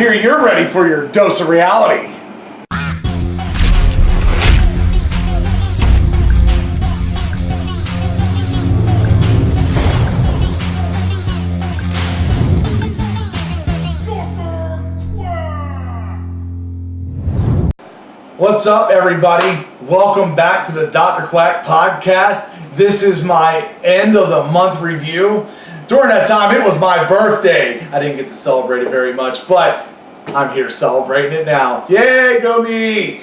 hear you're ready for your dose of reality. What's up, everybody? Welcome back to the Dr. Quack podcast. This is my end of the month review. During that time, it was my birthday. I didn't get to celebrate it very much, but I'm here celebrating it now. Yay, go me!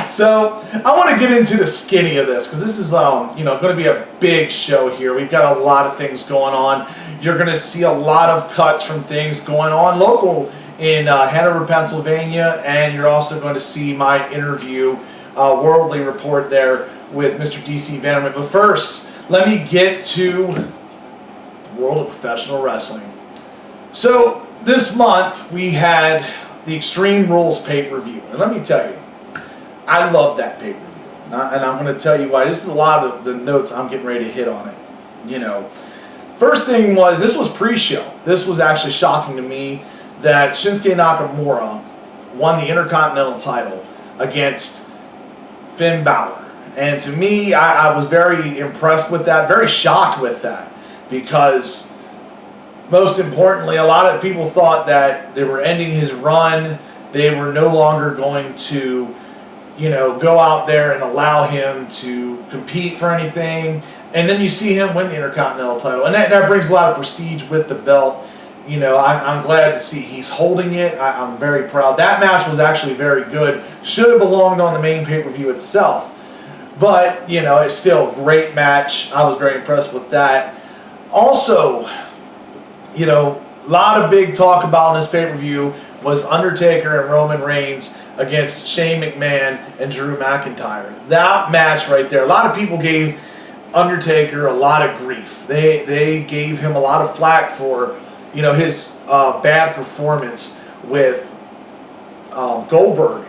So I want to get into the skinny of this because this is going to be a big show here. We've got a lot of things going on. You're going to see a lot of cuts from things going on local in Hanover, Pennsylvania, and you're also going to see my interview, Worldly Report there with Mr. DC Vandament. But first, let me get to the world of professional wrestling. So this month we had the Extreme Rules pay-per-view, and let me tell you, I love that pay-per-view, and I'm going to tell you why. This is a lot of the notes I'm getting ready to hit on it. First thing was, this was pre-show. This was actually shocking to me that Shinsuke Nakamura won the Intercontinental title against Finn Balor. And to me, I was very impressed with that, very shocked with that, because most importantly, a lot of people thought that they were ending his run. They were no longer going to, go out there and allow him to compete for anything. And then you see him win the Intercontinental title. And that brings a lot of prestige with the belt. I'm glad to see he's holding it. I'm very proud. That match was actually very good. Should have belonged on the main pay-per-view itself. But, it's still a great match. I was very impressed with that. Also, a lot of big talk about in this pay-per-view was Undertaker and Roman Reigns against Shane McMahon and Drew McIntyre. That match right there, a lot of people gave Undertaker a lot of grief. They gave him a lot of flack for his bad performance with Goldberg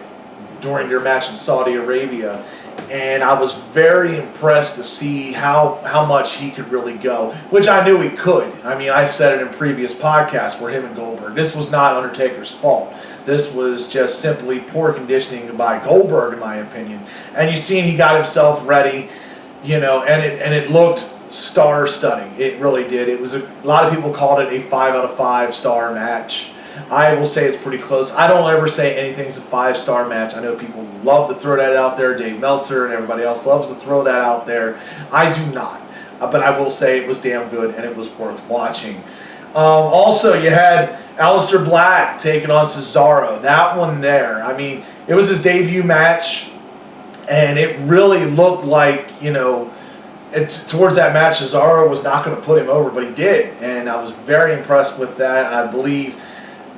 during their match in Saudi Arabia. And I was very impressed to see how much he could really go, which I knew he could. I mean, I said it in previous podcasts for him and Goldberg. This was not Undertaker's fault. This was just simply poor conditioning by Goldberg, in my opinion. And you seen he got himself ready, and it looked star-studding. It really did. It was a lot of people called it a 5 out of 5 star match. I will say it's pretty close. I don't ever say anything's a 5-star match. I know people love to throw that out there. Dave Meltzer and everybody else loves to throw that out there. I do not. But I will say it was damn good and it was worth watching. Also, you had Aleister Black taking on Cesaro. That one there. I mean, it was his debut match, and it really looked like, towards that match, Cesaro was not going to put him over, but he did, and I was very impressed with that. I believe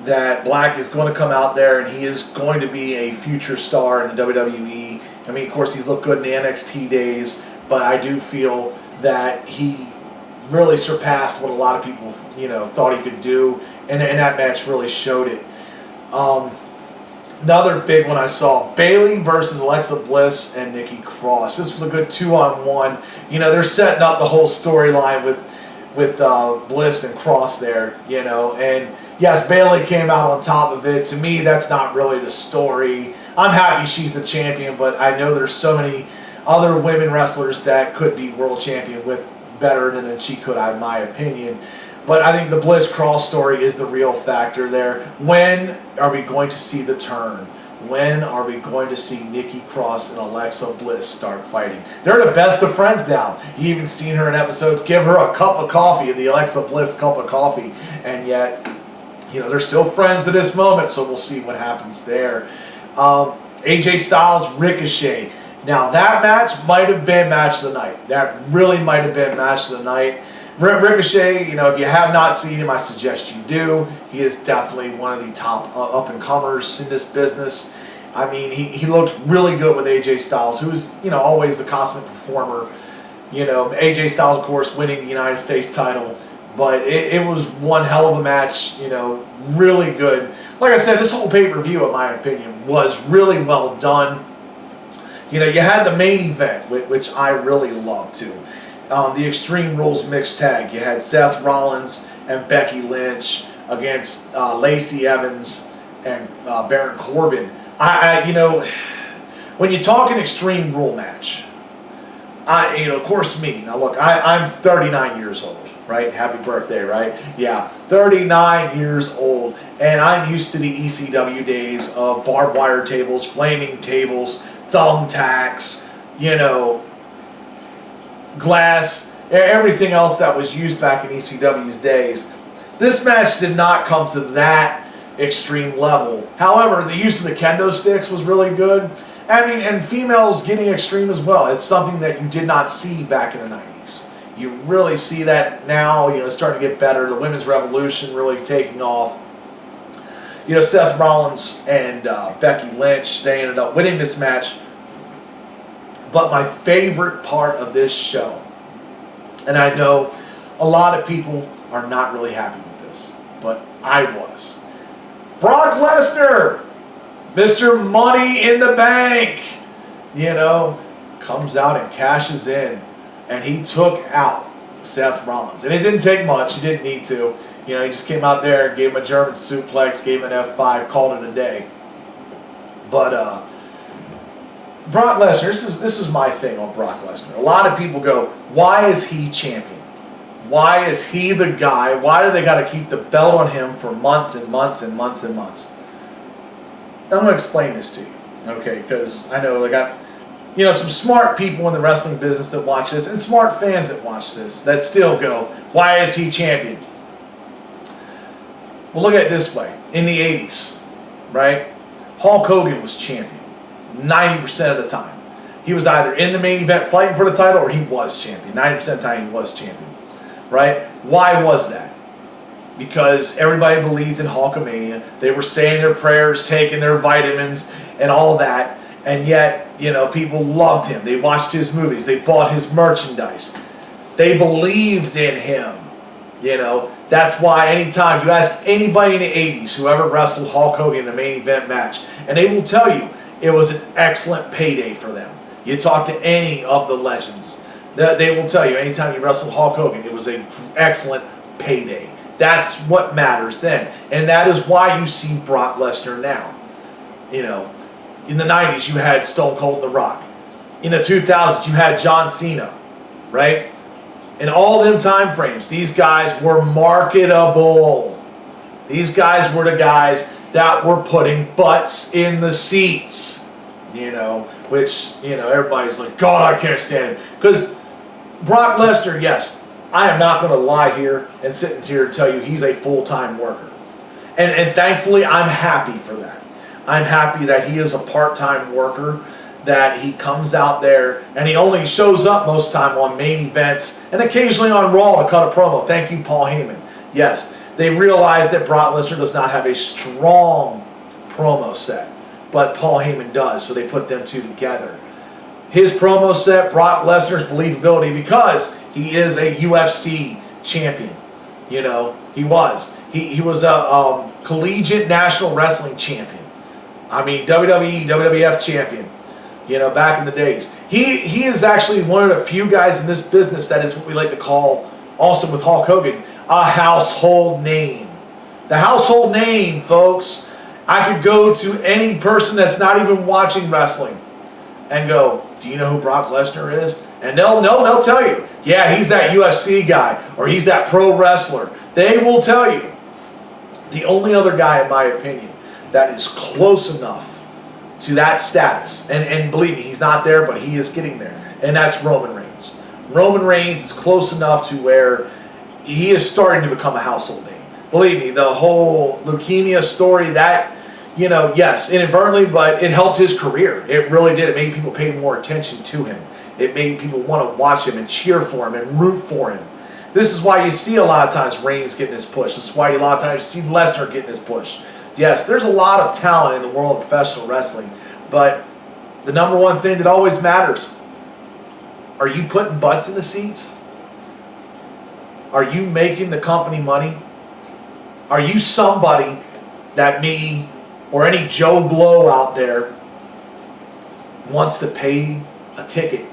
that Black is going to come out there, and he is going to be a future star in the WWE. I mean, of course, he's looked good in the NXT days, but I do feel that he really surpassed what a lot of people, thought he could do, and that match really showed it. Another big one I saw, Bayley versus Alexa Bliss and Nikki Cross. This was a good 2-on-1. They're setting up the whole storyline with Bliss and Cross there, and yes, Bayley came out on top of it. To me, that's not really the story. I'm happy she's the champion, but I know there's so many other women wrestlers that could be world champion with better than she could, in my opinion. But I think the Bliss Cross story is the real factor there. When are we going to see the turn? When are we going to see Nikki Cross and Alexa Bliss start fighting? They're the best of friends now. You even seen her in episodes give her a cup of coffee, the Alexa Bliss cup of coffee, and yet, they're still friends to this moment, so we'll see what happens there. AJ Styles, Ricochet. Now, that match might have been match of the night. That really might have been match of the night. Ricochet, if you have not seen him, I suggest you do. He is definitely one of the top up-and-comers in this business. I mean, he looked really good with AJ Styles, who's, always the consummate performer. AJ Styles, of course, winning the United States title. But it was one hell of a match, really good. Like I said, this whole pay-per-view, in my opinion, was really well done. You had the main event, which I really loved, too. The Extreme Rules mixed tag. You had Seth Rollins and Becky Lynch against Lacey Evans and Baron Corbin. When you talk an Extreme Rule match, of course me. Now look, I'm 39 years old, right? Happy birthday, right? Yeah, 39 years old, and I'm used to the ECW days of barbed wire tables, flaming tables, thumbtacks, glass, everything else that was used back in ECW's days. This match did not come to that extreme level. However, the use of the kendo sticks was really good. And females getting extreme as well. It's something that you did not see back in the 90s. You really see that now, it's starting to get better. The women's revolution really taking off. Seth Rollins and Becky Lynch, they ended up winning this match. But my favorite part of this show, and I know a lot of people are not really happy with this, but I was. Brock Lesnar, Mr. Money in the Bank, comes out and cashes in, and he took out Seth Rollins. And it didn't take much. He didn't need to. He just came out there, gave him a German suplex, gave him an F5, called it a day. But Brock Lesnar, this is my thing on Brock Lesnar. A lot of people go, why is he champion? Why is he the guy? Why do they got to keep the belt on him for months and months and months and months? I'm going to explain this to you, okay? Because I know I got, some smart people in the wrestling business that watch this, and smart fans that watch this, that still go, why is he champion? Well, look at it this way. In the 80s, right, Hulk Hogan was champion 90% of the time. He was either in the main event fighting for the title, or he was champion. 90% of the time he was champion, right? Why was that? Because everybody believed in Hulkamania. They were saying their prayers, taking their vitamins, and all that. And yet, people loved him. They watched his movies. They bought his merchandise. They believed in him. That's why anytime you ask anybody in the 80s who ever wrestled Hulk Hogan in a main event match, and they will tell you it was an excellent payday for them. You talk to any of the legends, they will tell you anytime you wrestled Hulk Hogan, it was an excellent payday. That's what matters then. And that is why you see Brock Lesnar now. In the 90s, you had Stone Cold and The Rock. In the 2000s, you had John Cena, right? In all them time frames, these guys were marketable. These guys were the guys that were putting butts in the seats, which, everybody's like, God, I can't stand him. Because Brock Lesnar, yes, I am not going to lie here and sit here and tell you he's a full-time worker. And thankfully, I'm happy for that. I'm happy that he is a part-time worker, that he comes out there and he only shows up most time on main events and occasionally on Raw to cut a promo. Thank you, Paul Heyman. Yes, they realize that Brock Lesnar does not have a strong promo set, but Paul Heyman does, so they put them two together. His promo set, Brock Lesnar's believability, because he is a UFC champion. He was. He was a collegiate national wrestling champion. WWE, WWF champion. Back in the days. He is actually one of the few guys in this business that is what we like to call, also with Hulk Hogan, a household name. The household name, folks. I could go to any person that's not even watching wrestling and go, do you know who Brock Lesnar is? And they'll tell you, yeah, he's that UFC guy, or he's that pro wrestler. They will tell you. The only other guy, in my opinion, that is close enough to that status, and believe me, he's not there, but he is getting there, and that's Roman Reigns. Roman Reigns is close enough to where he is starting to become a household name. Believe me, the whole leukemia story, that, yes, inadvertently, but it helped his career. It really did. It made people pay more attention to him. It made people want to watch him and cheer for him and root for him. This is why you see a lot of times Reigns getting his push. This is why a lot of times you see Lesnar getting his push. Yes, there's a lot of talent in the world of professional wrestling, but the number one thing that always matters, are you putting butts in the seats? Are you making the company money? Are you somebody that me or any Joe Blow out there wants to pay a ticket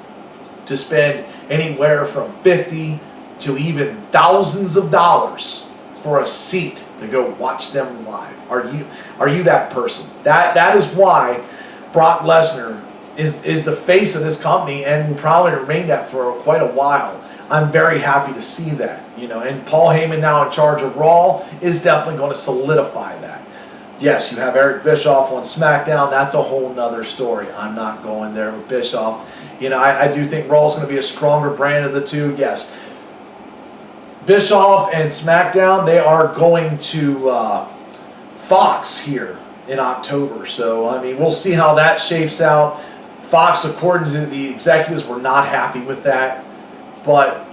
to spend anywhere from $50 to even thousands of dollars for a seat to go watch them live? Are you that person? That is why Brock Lesnar is the face of this company and will probably remain that for quite a while. I'm very happy to see that, and Paul Heyman now in charge of Raw is definitely going to solidify that. Yes, you have Eric Bischoff on SmackDown. That's a whole nother story. I'm not going there with Bischoff. I do think Raw is going to be a stronger brand of the two. Yes, Bischoff and SmackDown, they are going to Fox here in October. So, we'll see how that shapes out. Fox, according to the executives, were not happy with that. But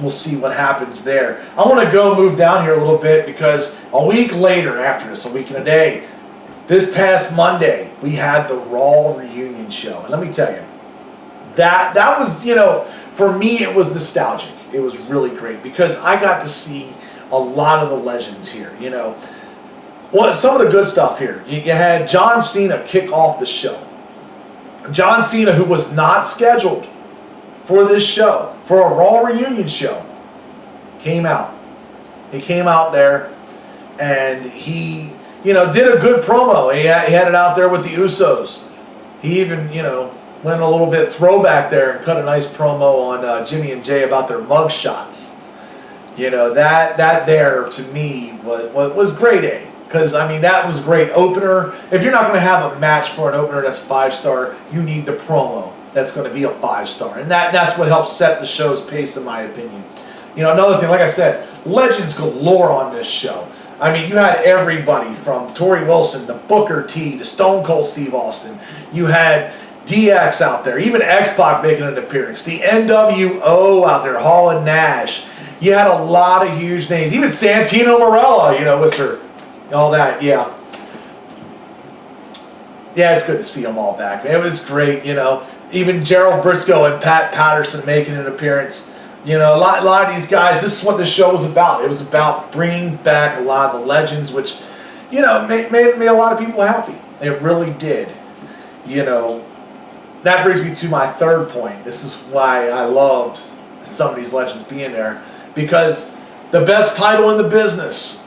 we'll see what happens there. I want to move down here a little bit because a week later after this, a week and a day, this past Monday, we had the Raw reunion show. And let me tell you, that was, for me, it was nostalgic. It was really great because I got to see a lot of the legends here, some of the good stuff here. You had John Cena kick off the show. John Cena, who was not scheduled for this show, for a Raw reunion show, came out. He came out there and he, did a good promo. He had it out there with the Usos. He even, went a little bit throwback there and cut a nice promo on Jimmy and Jay about their mug shots. That there to me was grade A. Because, that was a great opener. If you're not going to have a match for an opener that's 5-star, you need the promo that's going to be a 5-star. And that's what helps set the show's pace, in my opinion. Another thing, like I said, legends galore on this show. You had everybody from Torrie Wilson to Booker T to Stone Cold Steve Austin. You had DX out there, even X-Pac making an appearance. The NWO out there, Hall and Nash. You had a lot of huge names. Even Santino Marella, with her, all that, yeah. Yeah, it's good to see them all back. It was great, Even Gerald Briscoe and Pat Patterson making an appearance. A lot of these guys, this is what the show was about. It was about bringing back a lot of the legends, which, made a lot of people happy. It really did. That brings me to my third point. This is why I loved some of these legends being there. Because the best title in the business,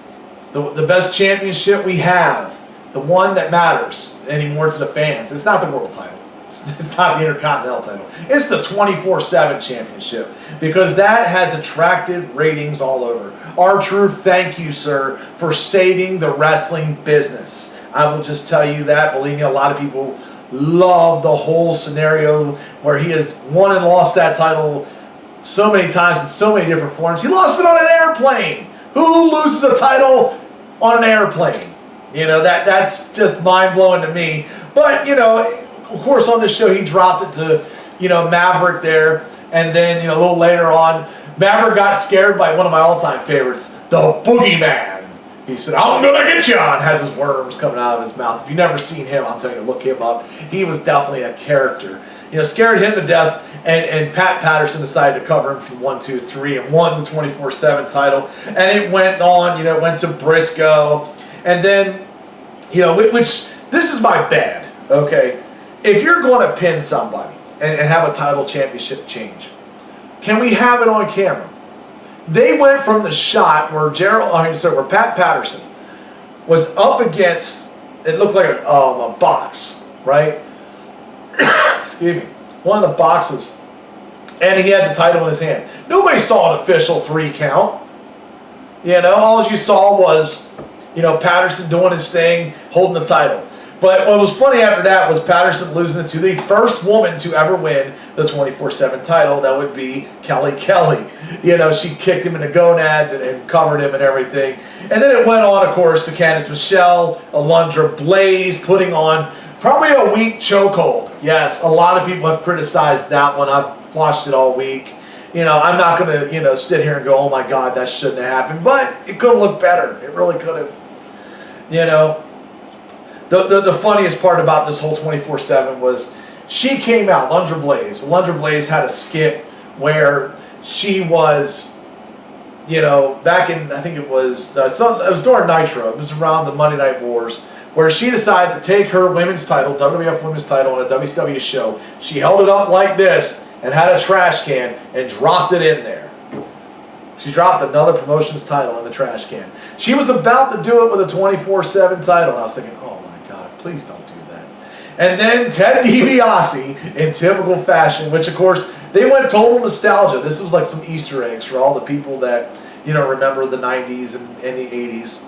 the best championship we have, the one that matters anymore to the fans, it's not the world title. It's not the Intercontinental title. It's the 24/7 championship because that has attracted ratings all over. R-Truth, thank you, sir, for saving the wrestling business. I will just tell you that. Believe me, a lot of people love the whole scenario where he has won and lost that title so many times in so many different forms. He lost it on an airplane. Who loses a title on an airplane? That's just mind-blowing to me. But, of course, on this show, he dropped it to, Maverick there. And then, a little later on, Maverick got scared by one of my all-time favorites, the Boogeyman. He said, I'm going to get you, and has his worms coming out of his mouth. If you've never seen him, I'll tell you, look him up. He was definitely a character. Scared him to death, and Pat Patterson decided to cover him for 1, 2, 3 and won the 24/7 title. And it went on, it went to Briscoe. And then, which, this is my bad, okay? If you're going to pin somebody and have a title championship change, can we have it on camera? They went from the shot where where Pat Patterson was up against, it looked like a box, right? Excuse me, one of the boxes, and he had the title in his hand. Nobody saw an official 3 count. All you saw was, Patterson doing his thing, holding the title. But what was funny after that was Patterson losing it to the first woman to ever win the 24/7 title. That would be Kelly Kelly. She kicked him in the gonads and covered him and everything. And then it went on, of course, to Candice Michelle, Alundra Blaze, putting on probably a weak chokehold. Yes, a lot of people have criticized that one. I've watched it all week. I'm not going to, sit here and go, oh my God, that shouldn't have happened. But it could have looked better. It really could have. The funniest part about this whole 24/7 was she came out, Alundra Blaze. Alundra Blaze had a skit where she was, back in, I think it was during Nitro. It was around the Monday Night Wars, where she decided to take her women's title, WWF women's title, on a WCW show. She held it up like this and had a trash can and dropped it in there. She dropped another promotions title in the trash can. She was about to do it with a 24/7 title, and I was thinking, oh my God, please don't do that. And then Ted DiBiase, in typical fashion, which of course, they went total nostalgia. This was like some Easter eggs for all the people that, you know, remember the 90s and the 80s.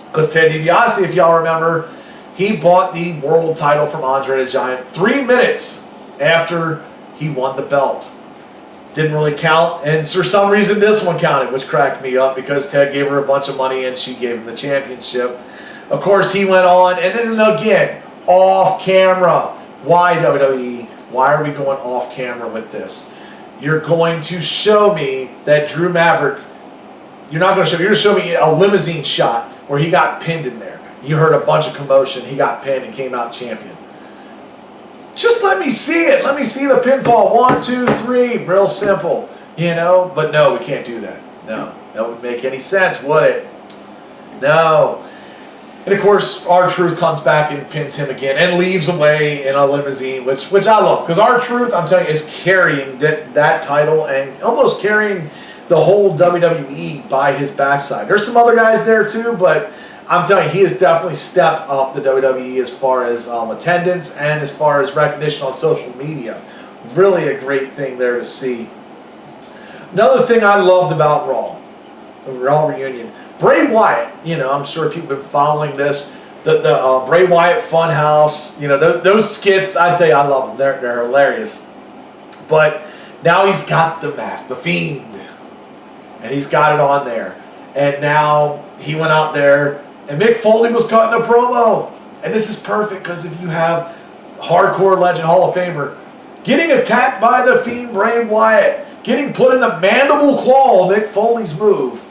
Because Ted DiBiase, if y'all remember, he bought the world title from Andre the Giant 3 minutes after he won the belt. Didn't really count, and for some reason this one counted, which cracked me up because Ted gave her a bunch of money and she gave him the championship. Of course, he went on, and then again, off camera. Why, WWE? Why are we going off camera with this? You're going to show me that Drew Maverick, you're not going to show me, you're going to show me a limousine shot where he got pinned in there. You heard a bunch of commotion, he got pinned and came out champion. Just let me see it. Let me see the pinfall. 1, 2, 3. Real simple, you know. But no, we can't do that. No, that wouldn't make any sense, would it? No. And of course, R-Truth comes back and pins him again and leaves away in a limousine, which I love, because R-Truth, I'm telling you, is carrying that title and almost carrying the whole WWE by his backside. There's some other guys there too, but I'm telling you, he has definitely stepped up the WWE as far as attendance and as far as recognition on social media. Really a great thing there to see. Another thing I loved about Raw, the Raw reunion, Bray Wyatt. You know, I'm sure people have been following this. The Bray Wyatt Funhouse. You know, those skits. I tell you, I love them. They're hilarious. But now he's got the mask, the Fiend, and he's got it on there. And now he went out there. And Mick Foley was cutting a promo. And this is perfect because if you have hardcore legend Hall of Famer getting attacked by the Fiend Bray Wyatt, getting put in the mandible claw, Mick Foley's move.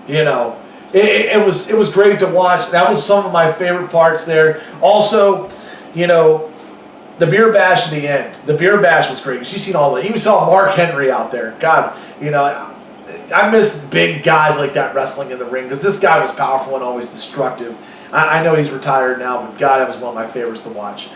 You know, it was great to watch. That was some of my favorite parts there. Also, you know, the beer bash at the end. The beer bash was great. You seen all that. You saw Mark Henry out there. God, you know, I miss big guys like that wrestling in the ring because this guy was powerful and always destructive. I know he's retired now, but God, that was one of my favorites to watch.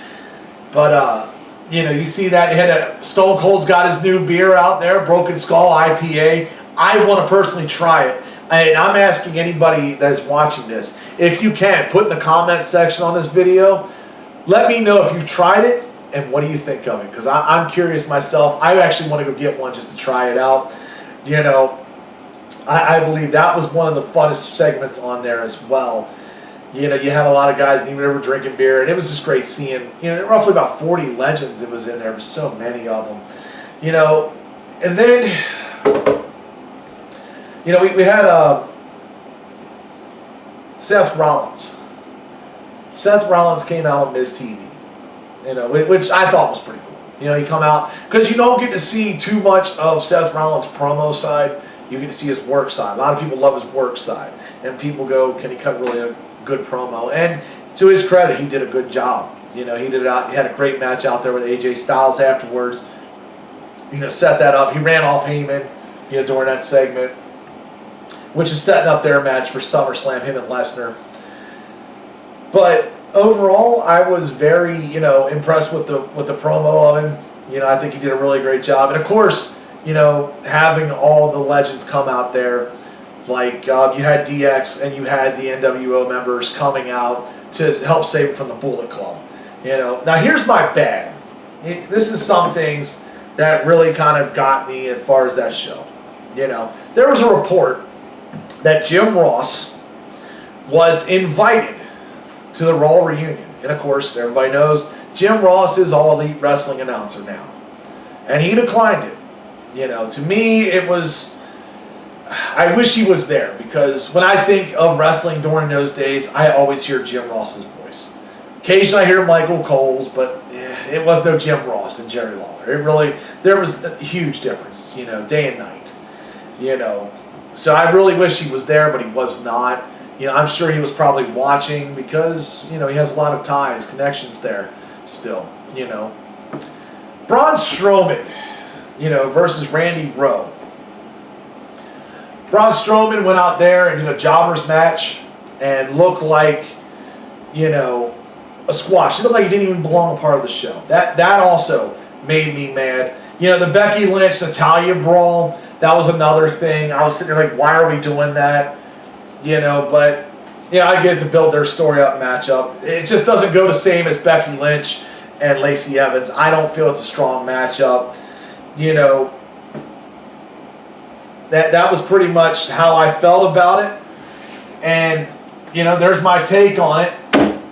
But, you know, you see that. Stone Cold's got his new beer out there, Broken Skull IPA. I want to personally try it. And I'm asking anybody that's watching this, if you can, put in the comment section on this video, let me know if you've tried it and what do you think of it. Because I'm curious myself. I actually want to go get one just to try it out. You know, I believe that was one of the funnest segments on there as well. You know, you had a lot of guys even ever drinking beer, and it was just great seeing, you know, roughly about 40 legends it was in there. There was so many of them. You know, and then, you know, we had Seth Rollins. Seth Rollins came out on Miz TV, you know, which I thought was pretty cool. You know, he come out, because you don't get to see too much of Seth Rollins' promo side. You get to see his work side. A lot of people love his work side. And people go, can he cut really a good promo? And to his credit, he did a good job. You know, he had a great match out there with AJ Styles afterwards. You know, set that up. He ran off Heyman, you know, during that segment, which is setting up their match for SummerSlam, him and Lesnar. But overall, I was very, you know, impressed with the promo of him. You know, I think he did a really great job. And of course, you know, having all the legends come out there, like you had DX and you had the NWO members coming out to help save him from the Bullet Club. You know, now here's my bad. This is some things that really kind of got me as far as that show. You know, there was a report that Jim Ross was invited to the Raw reunion. And of course, everybody knows Jim Ross is All Elite Wrestling announcer now. And he declined it. You know, to me, it was, I wish he was there, because when I think of wrestling during those days, I always hear Jim Ross's voice. Occasionally I hear Michael Cole's, but it was no Jim Ross and Jerry Lawler. There was a huge difference, you know, day and night. You know, so I really wish he was there, but he was not. You know, I'm sure he was probably watching because, you know, he has a lot of ties, connections there still, you know. Braun Strowman, you know, versus Randy Rowe. Braun Strowman went out there and did a jobbers match and looked like, you know, a squash. It looked like he didn't even belong a part of the show. That also made me mad. You know, the Becky Lynch Natalya brawl, That was another thing. I was sitting there like, why are we doing that? You know, but yeah, I get to build their story up matchup. It just doesn't go the same as Becky Lynch and Lacey Evans. I don't feel it's a strong matchup. You know, that was pretty much how I felt about it. And, you know, there's my take on it.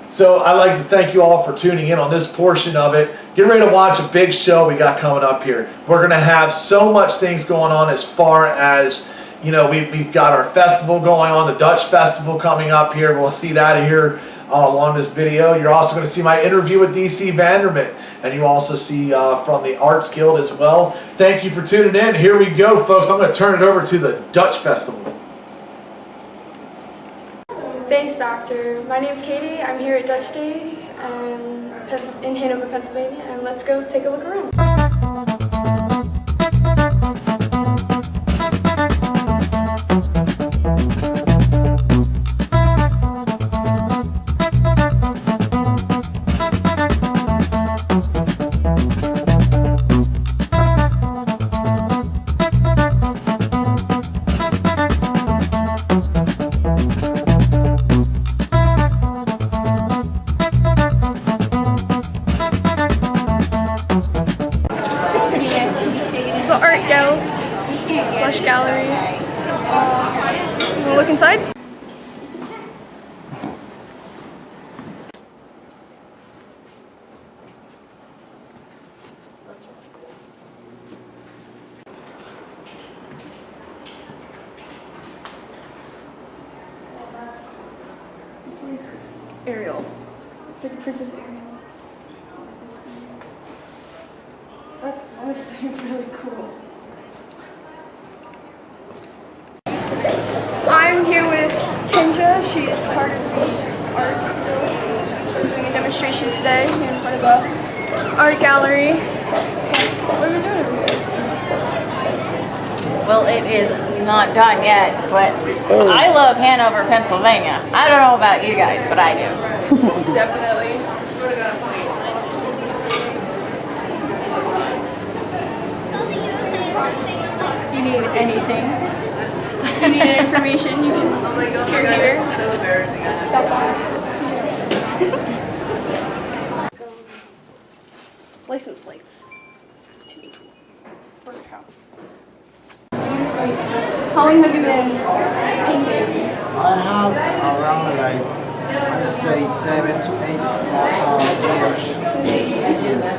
So I'd like to thank you all for tuning in on this portion of it. Get ready to watch a big show we got coming up here. We're going to have so much things going on as far as, you know, we've got our festival going on, the Dutch Festival coming up here. We'll see that here along this video. You're also going to see my interview with DC Vandament, and you also see from the Arts Guild as well. Thank you for tuning in. Here we go, folks. I'm going to turn it over to the Dutch Festival. Thanks, Doctor. My name's Katie. I'm here at Dutch Days in Hanover, Pennsylvania, and let's go take a look around. Gallery. Wanna look inside? That's really cool. It's like Ariel. It's like Princess Ariel. That's honestly really cool. I'm here with Kendra. She is part of the art guild. She's doing a demonstration today in front of the art gallery. What are we doing over here? Well, it is not done yet, but I love Hanover, Pennsylvania. I don't know about you guys, but I do. Definitely. You need anything? You need any information, you can, if you're here, stop by, see you. License plates. Workhouse. How long have you been painting? I have around like, let's say 7 to 8 years. Yes.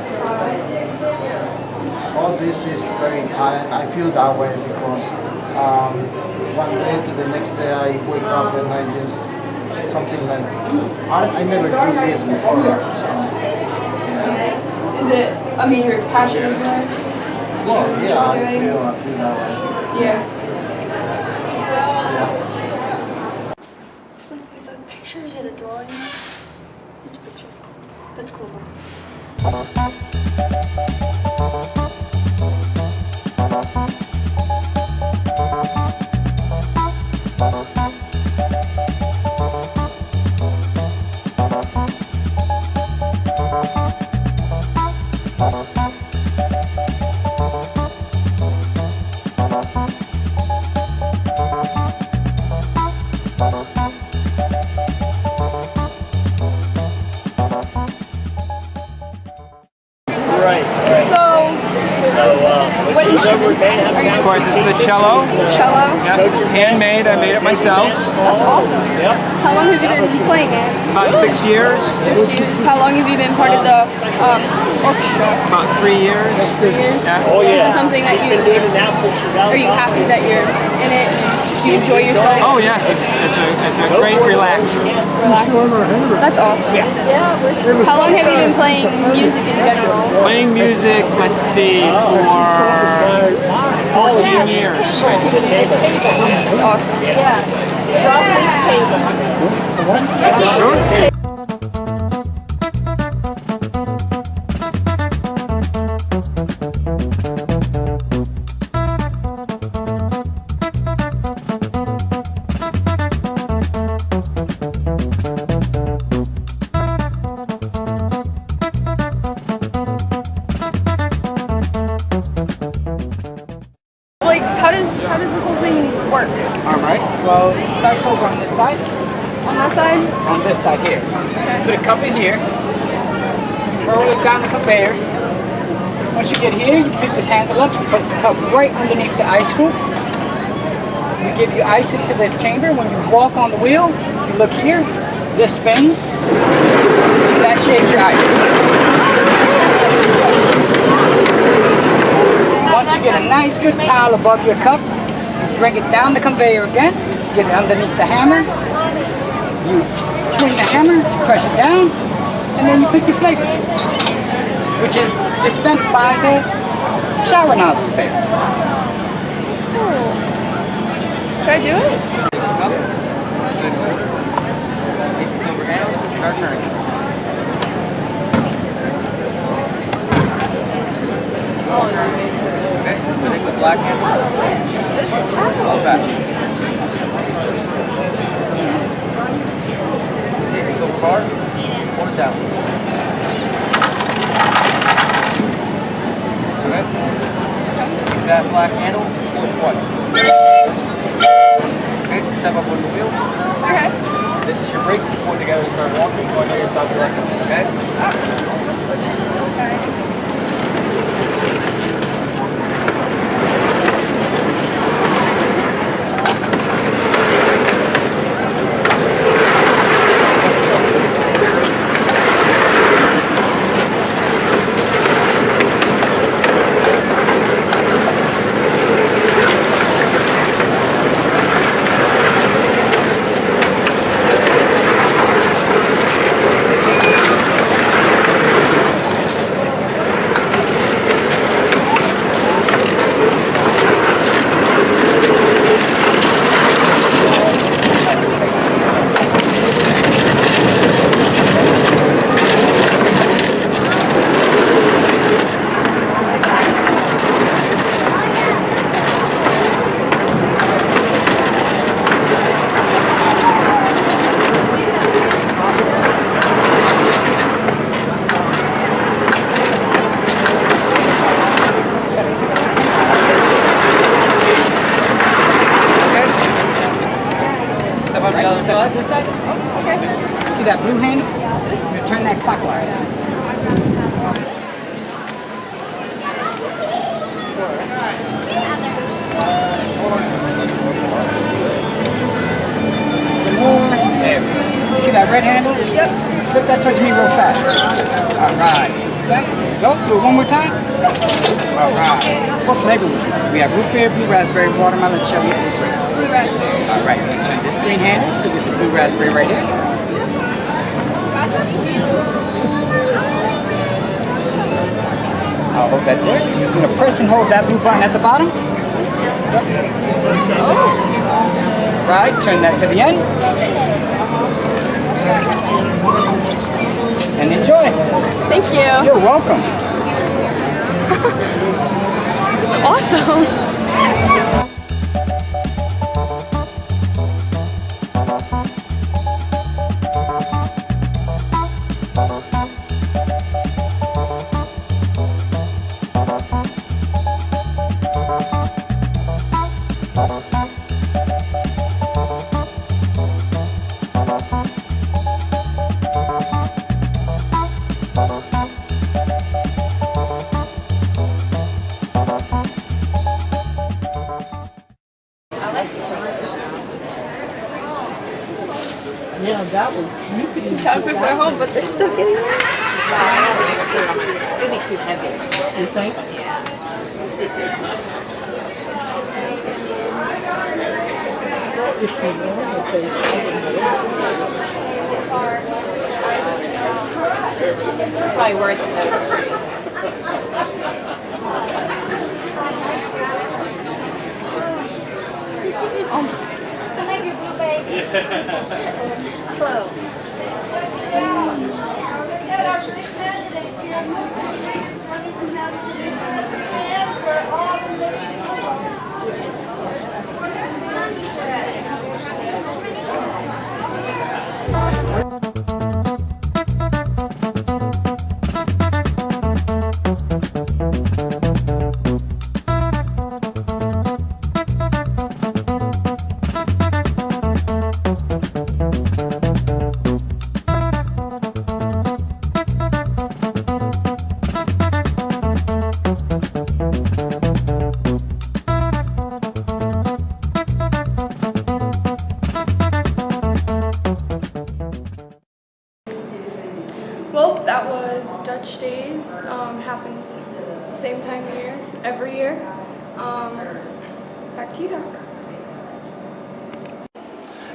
All this is very talent. I feel that way because one day to the next day I wake up and I just something like I never do this before. So, yeah. Is it a major passion of yours? Well, yeah, I feel that way. Yeah. Yeah. It's like picture, is it a drawing? It's a picture. That's cool. What instrument are you? Of course, this is the cello. Cello? Yeah, it's handmade. I made it myself. That's awesome. Yep. How long have you been playing it? About 6 years. 6 years. How long have you been part of the orchestra? About 3 years. 3 years? Yeah. Is it something that you, are you happy that you're in it and you enjoy yourself? Oh yes, it's a great relaxer. That's awesome. How long have you been playing music in general? Playing music, let's see, for 14 years. 14 years. That's awesome. how does this whole thing work? All right. Well, it starts over on this side. On that side? On this side here. Okay. Put a cup in here. Roll it down the conveyor. Once you get here, you pick this handle up and place the cup right underneath the ice scoop. We give you ice into this chamber. When you walk on the wheel, you look here, this spins. That shapes your ice. Once you get a nice good pile above your cup, you bring it down the conveyor again, get it underneath the hammer. You swing the hammer, crush it down, and then you pick your flavor, which is dispensed by the shower nozzles there. Cool. Can I do it? Black handle. All back. Take it so far, pull it down. Okay. Take that black handle, pull it twice. Okay, step up on the wheel. Okay. This is your brake. Pull it together and start walking. Go ahead and stop the left. Okay? This side. Oh, okay. See that blue handle? You turn that clockwise. There. See that red handle? Yep. Flip that towards me real fast. All right. Back. Go. Do it one more time. All right. What flavor would you like? We have root beer, blue raspberry, watermelon, cherry, and blueberry. Blue raspberry. All right. Turn this green handle to get the blue raspberry right here. I'll hold that there. You're going to press and hold that blue button at the bottom. Yep. Right, turn that to the end. And enjoy. Thank you. You're welcome. It's awesome. Yeah, that one. You could Time for their home, but they're still getting it. It'd be too heavy. You think? It's probably worth it though. Thank you, blue baby. Hello. back to you, Doc.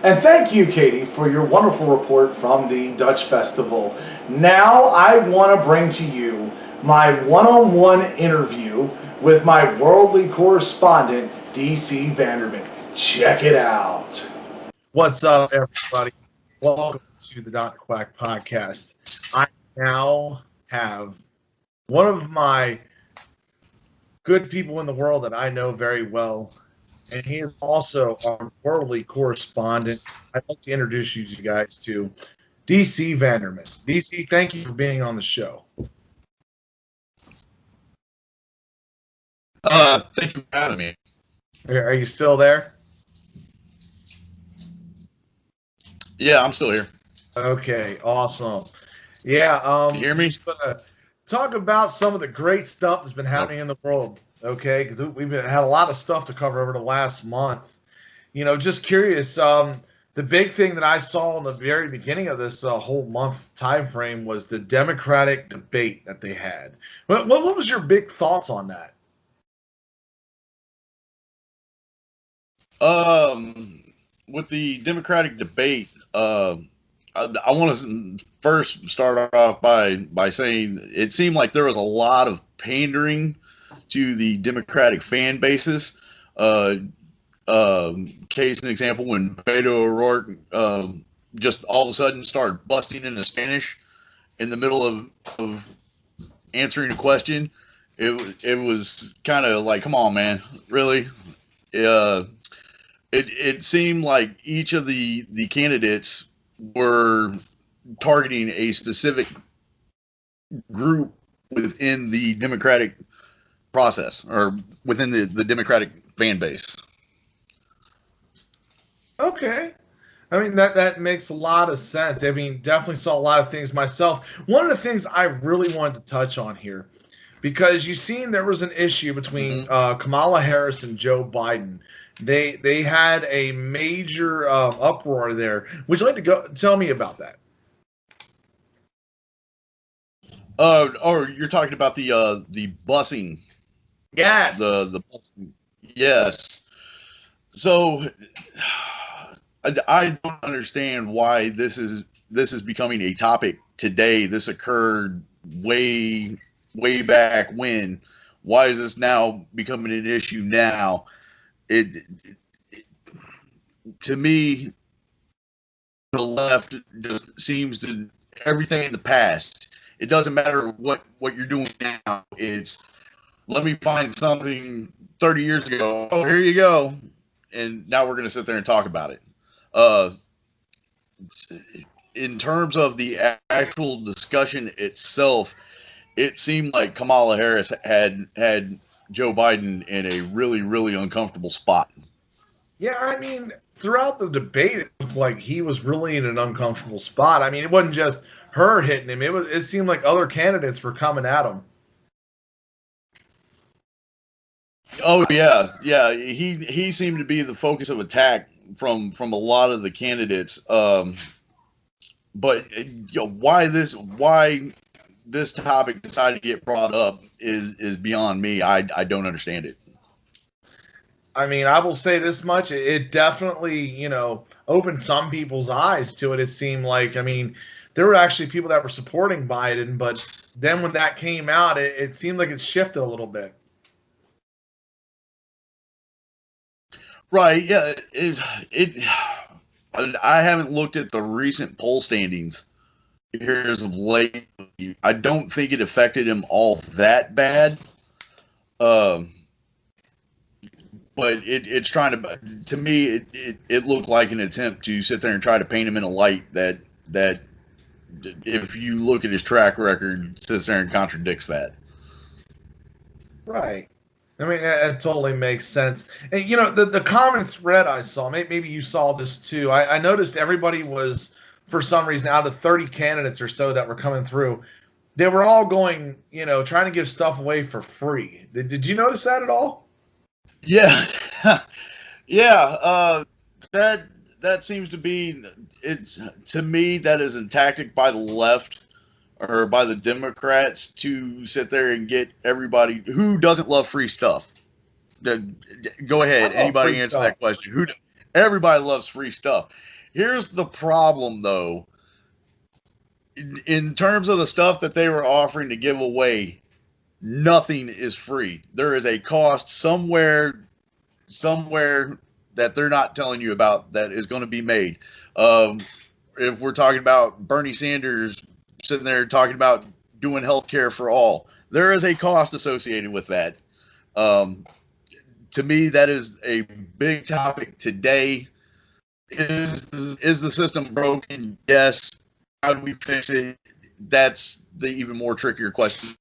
And thank you, Katie, for your wonderful report from the Dutch Festival. Now I want to bring to you my one-on-one interview with my worldly correspondent, DC Vandament. Check it out. What's up, everybody? Welcome to the Dr. Quack podcast. I now have one of my good people in the world that I know very well, and he is also our worldly correspondent. I'd like to introduce you guys to DC Vandament. DC, thank you for being on the show. Thank you for having me. Are you still there? Yeah, I'm still here. Okay, awesome. Yeah, Can you hear me? just gonna talk about some of the great stuff that's been happening in the world. Okay, because we've had a lot of stuff to cover over the last month. You know, just curious. The big thing that I saw in the very beginning of this whole month time frame was the Democratic debate that they had. What was your big thoughts on that? With the Democratic debate, I want to first start off by saying it seemed like there was a lot of pandering to the Democratic fan bases. Case in example, when Beto O'Rourke just all of a sudden started busting into Spanish in the middle of answering a question, it was kind of like, come on, man, really? It seemed like each of the candidates were targeting a specific group within the Democratic process or within the Democratic fan base. Okay. I mean, that makes a lot of sense. I mean, definitely saw a lot of things myself. One of the things I really wanted to touch on here, because you seen there was an issue between Kamala Harris and Joe Biden. They had a major uproar there. Would you like to go tell me about that? Or you're talking about the busing. Yes. The busing. Yes. So I don't understand why this is becoming a topic today. This occurred way back when. Why is this now becoming an issue now? It to me, the left just seems to everything in the past. It doesn't matter what you're doing now. It's let me find something 30 years ago. Oh, here you go. And now we're going to sit there and talk about it. In terms of the actual discussion itself, it seemed like Kamala Harris had Joe Biden in a really, really uncomfortable spot. Yeah, I mean, throughout the debate, it looked like he was really in an uncomfortable spot. I mean, it wasn't just her hitting him. It seemed like other candidates were coming at him. Oh yeah. He seemed to be the focus of attack from a lot of the candidates. But why this topic decided to get brought up is beyond me. I don't understand it. I mean, I will say this much. It definitely, opened some people's eyes to it. It seemed like, I mean, there were actually people that were supporting Biden, but then when that came out, it seemed like it shifted a little bit. Right. Yeah. I haven't looked at the recent poll standings here as of late. I don't think it affected him all that bad. But it's trying to me, it looked like an attempt to sit there and try to paint him in a light that if you look at his track record, sits there and contradicts that. Right. I mean, that totally makes sense. And, the common thread I saw, maybe you saw this too. I noticed everybody was, for some reason, out of 30 candidates or so that were coming through, they were all going, trying to give stuff away for free. Did you notice that at all? Yeah. Yeah. That seems to be, to me, that is a tactic by the left or by the Democrats to sit there and get everybody who doesn't love free stuff. Go ahead. I love Anybody free answer stuff. that question? Everybody loves free stuff. Here's the problem, though. In terms of the stuff that they were offering to give away, nothing is free. There is a cost somewhere that they're not telling you about that is going to be made. If we're talking about Bernie Sanders sitting there talking about doing health care for all, there is a cost associated with that. To me, that is a big topic today. Is the system broken? Yes. How do we fix it? That's the even more trickier question.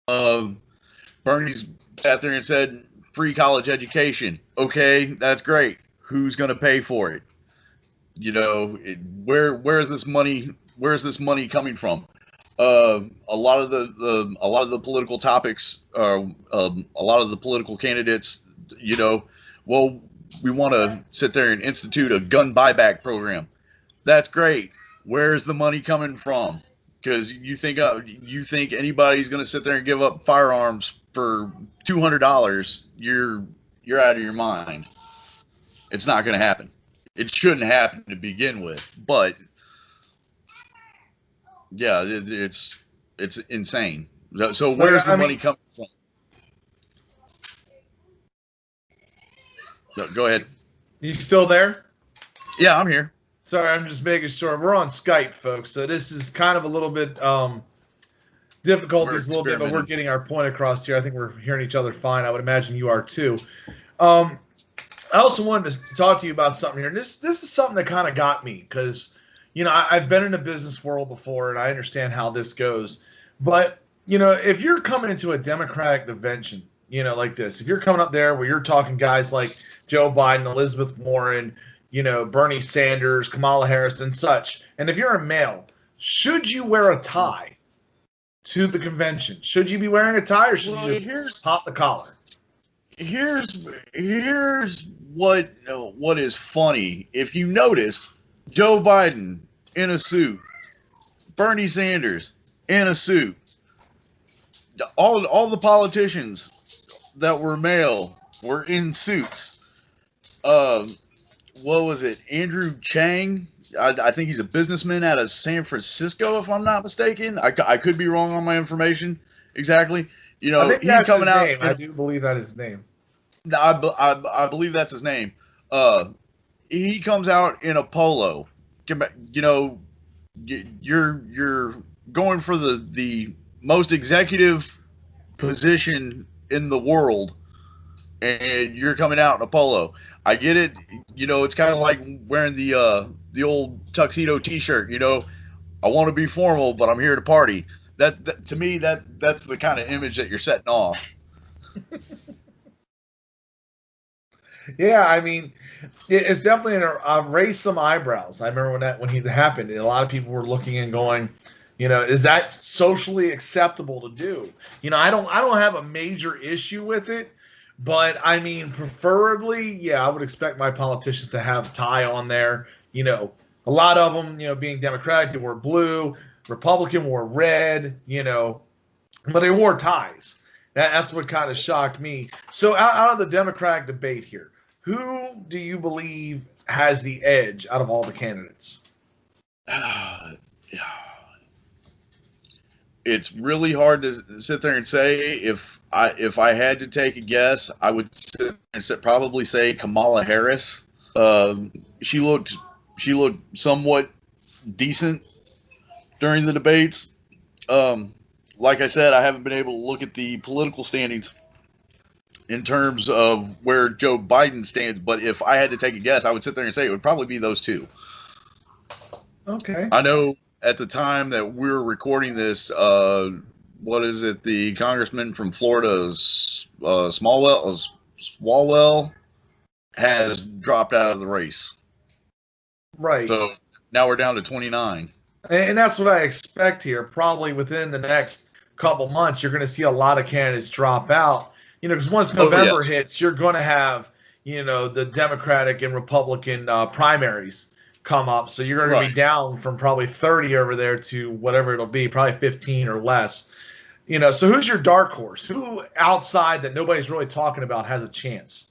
Bernie's sat there and said free college education. Okay, that's great. Who's going to pay for it? You know, where is this money? Where is this money coming from? A lot of the political topics, a lot of the political candidates, you know, well, we want to sit there and institute a gun buyback program. That's great. Where's the money coming from? Because you think anybody's going to sit there and give up firearms for $200? You're out of your mind. It's not going to happen. It shouldn't happen to begin with. But yeah, it's insane. So where's the money coming from? No, go ahead. You still there? Yeah, I'm here. Sorry, I'm just making sure. We're on Skype, folks, so this is kind of a little bit difficulties, but we're getting our point across here. I think we're hearing each other fine. I would imagine you are too. I also wanted to talk to you about something here. And this is something that kind of got me because, you know, I've been in the business world before, and I understand how this goes. But, you know, if you're coming into a Democratic convention, you know, like this, if you're coming up there where you're talking guys like Joe Biden, Elizabeth Warren, you know, Bernie Sanders, Kamala Harris, and such. And if you're a male, should you wear a tie to the convention? Should you be wearing a tie, or should you just pop the collar? Here's what is funny. If you notice, Joe Biden in a suit, Bernie Sanders in a suit, all the politicians that were male were in suits. What was it? Andrew Chang. I think he's a businessman out of San Francisco, if I'm not mistaken. I could be wrong on my information exactly. You know, I think he's coming out. I do believe that is his name. I believe that's his name. He comes out in a polo. You know, you're going for the most executive position in the world, and you're coming out in a polo. I get it. You know, it's kind of like wearing the old tuxedo T-shirt. You know, I want to be formal, but I'm here to party. That to me, that's the kind of image that you're setting off. Yeah, I mean, it's definitely raised some eyebrows. I remember when it happened, a lot of people were looking and going, you know, is that socially acceptable to do? You know, I don't have a major issue with it. But, I mean, preferably, yeah, I would expect my politicians to have a tie on there. You know, a lot of them, you know, being Democratic, they wore blue. Republican wore red, you know. But they wore ties. That's what kind of shocked me. So, out of the Democratic debate here, who do you believe has the edge out of all the candidates? It's really hard to sit there and say. If I had to take a guess, I would sit and probably say Kamala Harris. She looked somewhat decent during the debates. Like I said, I haven't been able to look at the political standings in terms of where Joe Biden stands. But if I had to take a guess, I would sit there and say it would probably be those two. Okay. I know. At the time that we're recording this, what is it? The congressman from Florida, Swalwell, has dropped out of the race. Right. So now we're down to 29. And that's what I expect here. Probably within the next couple months, you're going to see a lot of candidates drop out. You know, because once November hits, you're going to have, you know, the Democratic and Republican primaries come up, so you're going to be down from probably 30 over there to whatever it'll be, probably 15 or less. You know, so who's your dark horse? Who outside that nobody's really talking about has a chance?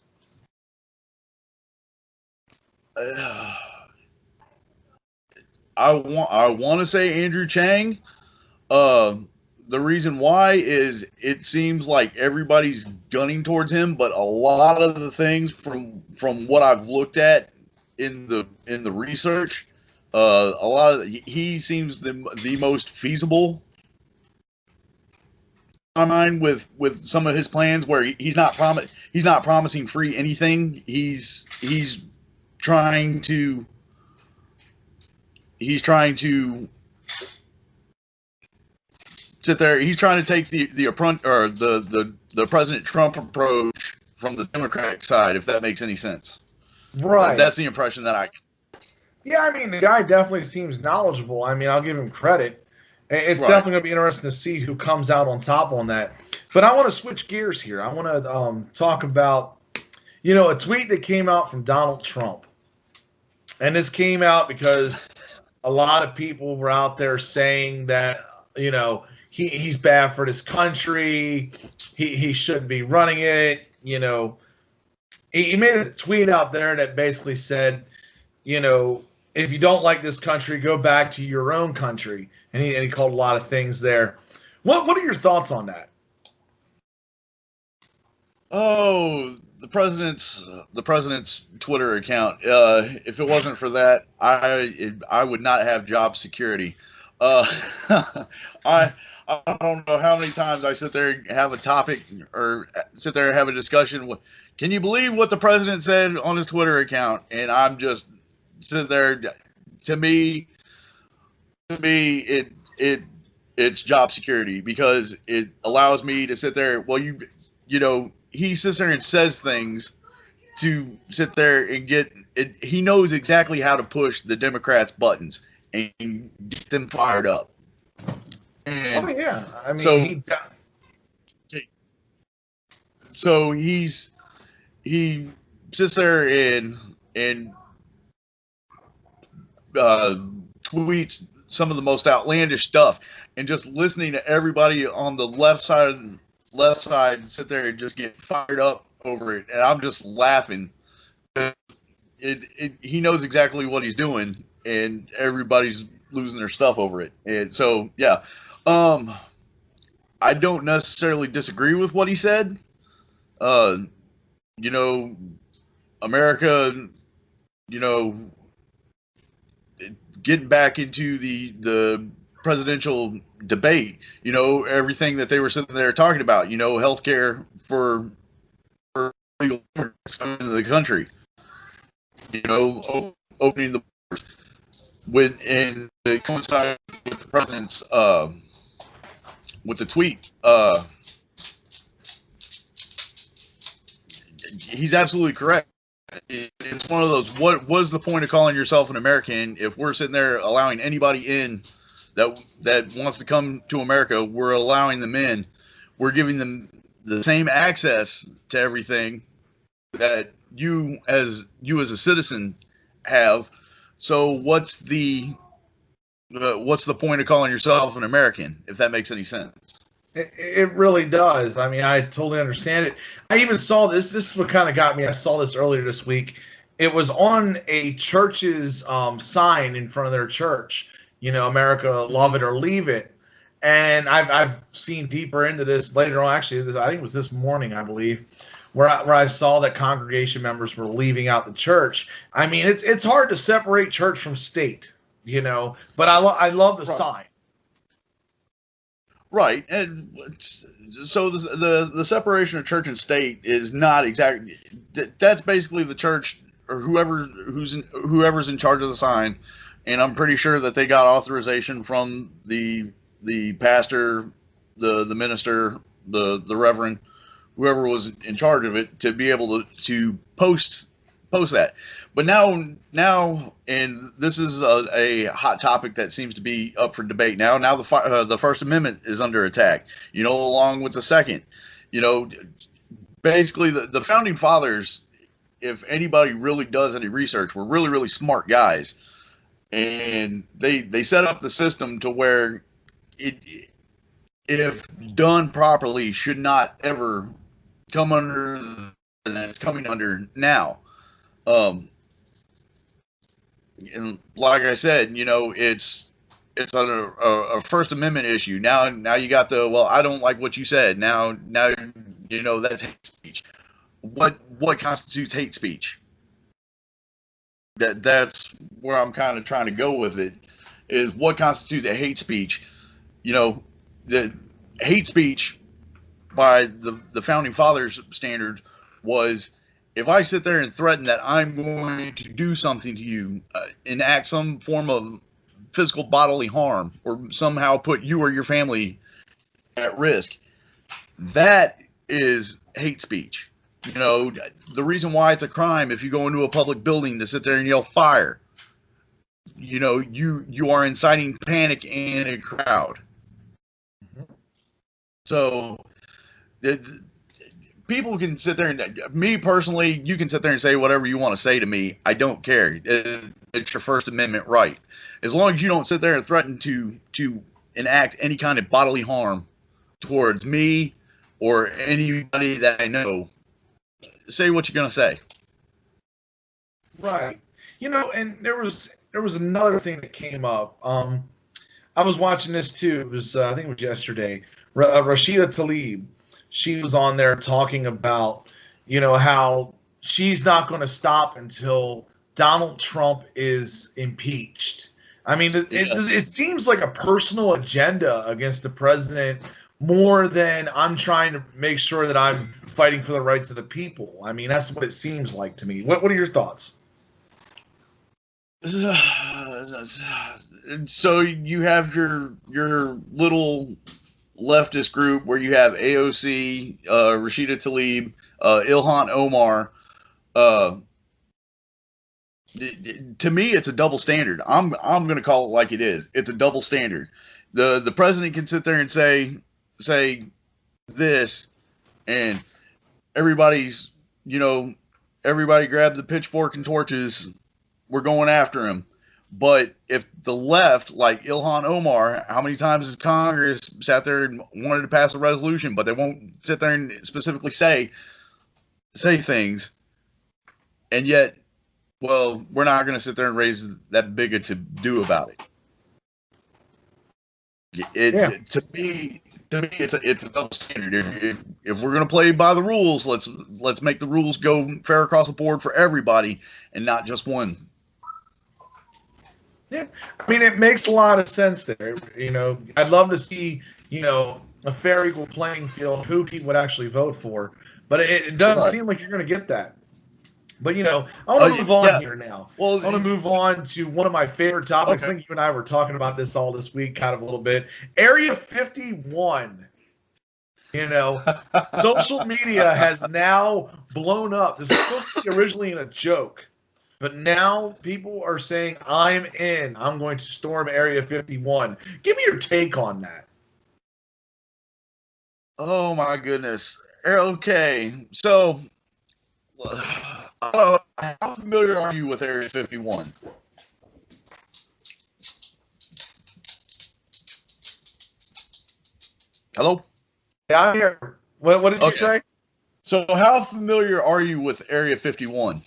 I want to say Andrew Chang. The reason why is it seems like everybody's gunning towards him, but a lot of the things from what I've looked at in the research, a lot of he seems the most feasible. In my mind, with some of his plans, where he's not promising free anything. He's trying to sit there. He's trying to take the President Trump approach from the Democratic side, if that makes any sense. Right. That's the impression that I. Yeah, I mean, the guy definitely seems knowledgeable. I mean, I'll give him credit. It's definitely going to be interesting to see who comes out on top on that. But I want to switch gears here. I want to talk about, a tweet that came out from Donald Trump. And this came out because a lot of people were out there saying that, he's bad for this country. He shouldn't be running it. He made a tweet out there that basically said, if you don't like this country, go back to your own country. And he called a lot of things there. What are your thoughts on that? Oh, the president's Twitter account. If it wasn't for that, I would not have job security. I don't know how many times I sit there and have a topic or sit there and have a discussion with. Can you believe what the president said on his Twitter account? And I'm just sitting there. To me, it's job security, because it allows me to sit there. Well, he sits there and says things to sit there and get it. He knows exactly how to push the Democrats' buttons and get them fired up. And yeah, I mean, so he sits there and tweets some of the most outlandish stuff, and just listening to everybody on the left side sit there and just get fired up over it, and I'm just laughing. He knows exactly what he's doing, and everybody's losing their stuff over it. And so, yeah, I don't necessarily disagree with what he said. America, getting back into the presidential debate, everything that they were sitting there talking about, healthcare for illegal immigrants coming into the country, opening the borders and it coincided with the president's with the tweet. He's absolutely correct. It's one of those, what was the point of calling yourself an American if we're sitting there allowing anybody in that wants to come to America? We're allowing them in. We're giving them the same access to everything that you as a citizen have. So what's the point of calling yourself an American, if that makes any sense? It really does. I mean, I totally understand it. I even saw this. This is what kind of got me. I saw this earlier this week. It was on a church's sign in front of their church. America, love it or leave it. And I've seen deeper into this later on. Actually, I think it was this morning, I believe, where I saw that congregation members were leaving out the church. I mean, it's hard to separate church from state, But I love the sign. Right, and so the separation of church and state is not exactly. That's basically the church or whoever's in charge of the sign, and I'm pretty sure that they got authorization from the pastor, the minister, the reverend, whoever was in charge of it, to be able to post that. But now, and this is a hot topic that seems to be up for debate now. Now the First Amendment is under attack, along with the Second. Basically the Founding Fathers, if anybody really does any research, were really, really smart guys. And they set up the system to where if done properly, should not ever come under that it's coming under now. And like I said, it's a First Amendment issue. Now you got the, well, I don't like what you said. Now that's hate speech. What constitutes hate speech? That's where I'm kind of trying to go with it. Is what constitutes a hate speech? The hate speech by the founding fathers standards was, if I sit there and threaten that I'm going to do something to you, enact some form of physical bodily harm, or somehow put you or your family at risk, that is hate speech. The reason why it's a crime if you go into a public building to sit there and yell fire, you are inciting panic in a crowd. So people can sit there and, me personally, you can sit there and say whatever you want to say to me. I don't care. It's your First Amendment right. As long as you don't sit there and threaten to enact any kind of bodily harm towards me or anybody that I know, say what you're going to say. Right. And there was another thing that came up. I was watching this too. It was I think it was yesterday. Rashida Tlaib, she was on there talking about, how she's not going to stop until Donald Trump is impeached. I mean, it seems like a personal agenda against the president more than I'm trying to make sure that I'm fighting for the rights of the people. I mean, that's what it seems like to me. What are your thoughts? So you have your little leftist group where you have AOC, Rashida Tlaib, Ilhan Omar. To me, it's a double standard. I'm going to call it like it is. It's a double standard. The president can sit there and say this, and everybody grab the pitchfork and torches. We're going after him. But if the left, like Ilhan Omar, how many times has Congress sat there and wanted to pass a resolution, but they won't sit there and specifically say things, and yet, well, we're not going to sit there and raise that big to do about it. To me, it's a double standard. If we're going to play by the rules, let's make the rules go fair across the board for everybody, and not just one. Yeah, I mean, it makes a lot of sense there. I'd love to see, a fair, equal playing field, who people would actually vote for. But it doesn't seem like you're going to get that. But, I want to move on here now. Well, I want to move on to one of my favorite topics. Okay. I think you and I were talking about this all this week, kind of a little bit. Area 51. Social media has now blown up. This was supposed to be originally in a joke. But now people are saying, I'm in. I'm going to storm Area 51. Give me your take on that. Oh, my goodness. Okay. So, how familiar are you with Area 51? Hello? Yeah, I'm here. What did you say? So, how familiar are you with Area 51?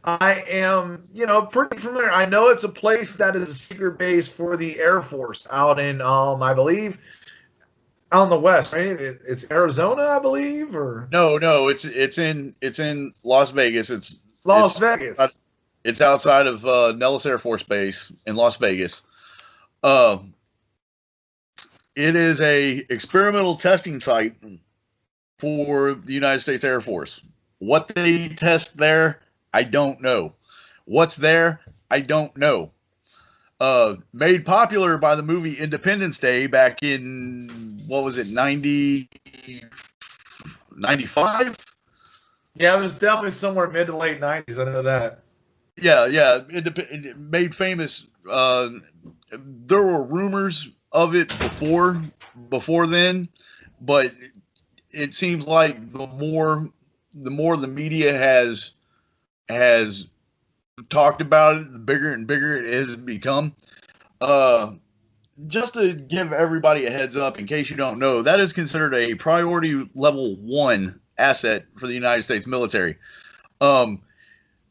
I am, pretty familiar. I know it's a place that is a secret base for the Air Force out in, I believe, out in the west, right? It's Arizona, I believe, or no, it's in Las Vegas. It's Vegas. It's outside of Nellis Air Force Base in Las Vegas. It is a experimental testing site for the United States Air Force. What they test there, I don't know. What's there, I don't know. Made popular by the movie Independence Day back in, what was it, 95? Yeah, it was definitely somewhere mid to late 90s. I know that. Yeah. It made famous. There were rumors of it before then, but it seems like the more the media has talked about it, the bigger and bigger it has become. just to give everybody a heads up, in case you don't know, that is considered a priority level 1 asset for the United States military.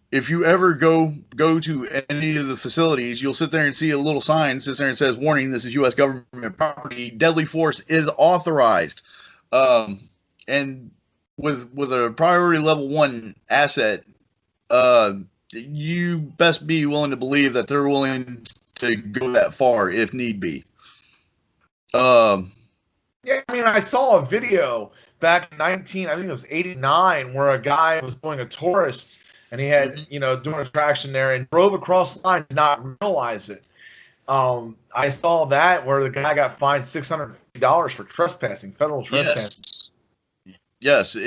If you ever go to any of the facilities, you'll sit there and see a little sign that sits there and says, "Warning: This is U.S. government property. Deadly force is authorized." And with a priority level 1 asset, you best be willing to believe that they're willing to go that far if need be. Yeah, I mean, I saw a video back in I think it was 89, where a guy was doing a tourist, and he had, doing a attraction there, and drove across the line, did not realize it. I saw that where the guy got fined $650 for trespassing, federal trespassing. Yes.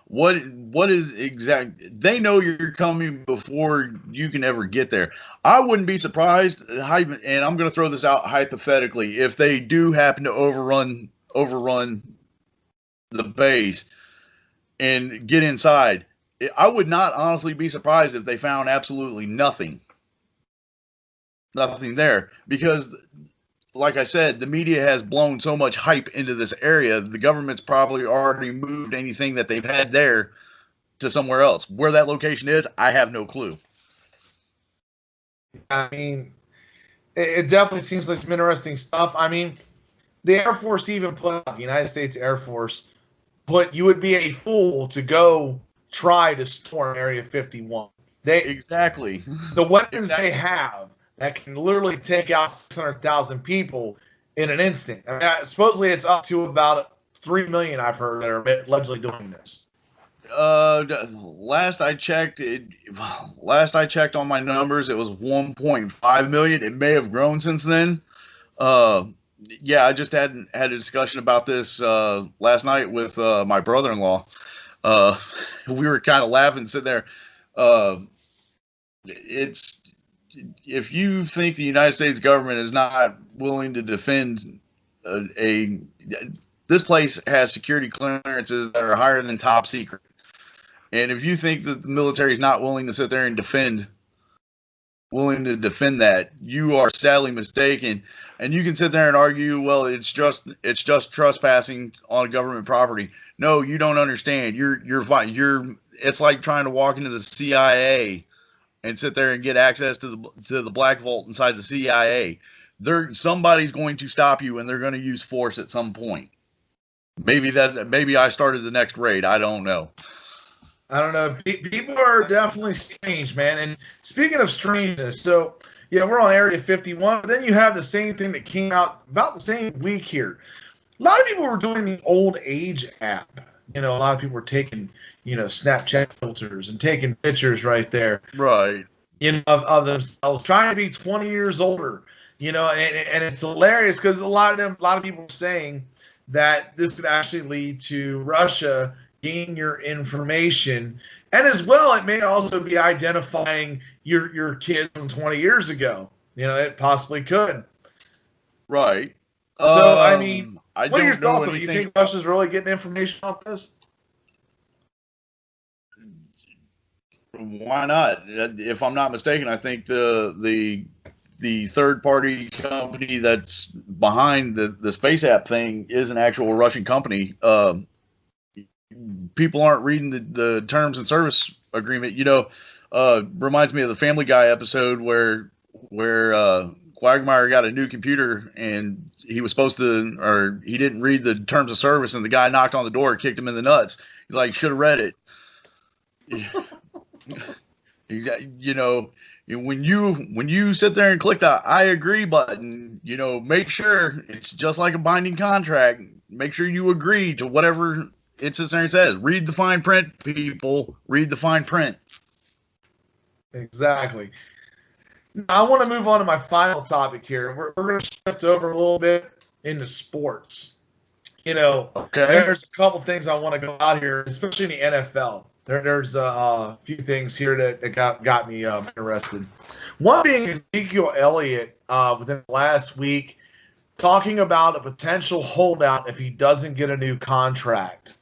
What is exact? They know you're coming before you can ever get there. I wouldn't be surprised, and I'm going to throw this out hypothetically, if they do happen to overrun the base and get inside. I would not honestly be surprised if they found absolutely nothing there, because, like I said, the media has blown so much hype into this area. The government's probably already moved anything that they've had there to somewhere else. Where that location is, I have no clue. I mean, it definitely seems like some interesting stuff. I mean, the Air Force even put out, the United States Air Force, but you would be a fool to go try to storm Area 51. Exactly. The weapons they have that can literally take out 600,000 people in an instant. I mean, supposedly it's up to about 3 million, I've heard, that are allegedly doing this. Last I checked on my numbers, it was 1.5 million. It may have grown since then. Yeah, I just had a discussion about this last night with my brother-in-law. We were kind of laughing, sitting there. If you think the United States government is not willing to defend this place has security clearances that are higher than top secret. And if you think that the military is not willing to sit there and defend that, you are sadly mistaken. And you can sit there and argue, well, it's just trespassing on government property. No, you don't understand. It's like trying to walk into the CIA and sit there and get access to the black vault inside the CIA. Somebody's going to stop you, and they're going to use force at some point. Maybe I started the next raid. I don't know. People are definitely strange, man. And speaking of strangeness, so yeah, we're on Area 51. But then you have the same thing that came out about the same week here. A lot of people were doing the old age app. A lot of people were taking, Snapchat filters and taking pictures right there, right? Of themselves, trying to be 20 years older. And it's hilarious because a lot of people are saying that this could actually lead to Russia gaining your information, and as well, it may also be identifying your kid from 20 years ago. It possibly could. Right. So, I mean, what are your thoughts on it? You think Russia's really getting information off this? Why not? If I'm not mistaken, I think the third party company that's behind the space app thing is an actual Russian company. People aren't reading the terms and service agreement. Reminds me of the Family Guy episode where Quagmire got a new computer and he was supposed to, or he didn't read the terms of service, and the guy knocked on the door and kicked him in the nuts. He's like, should have read it. Exactly. When you sit there and click the I agree button, make sure it's just like a binding contract. Make sure you agree to whatever it sits there and says. Read the fine print, people. Read the fine print. Exactly. I want to move on to my final topic here. We're going to shift over a little bit into sports. Okay. There's a couple things I want to go out here, especially in the NFL. There's a few things here that got me interested. One being Ezekiel Elliott within the last week talking about a potential holdout if he doesn't get a new contract.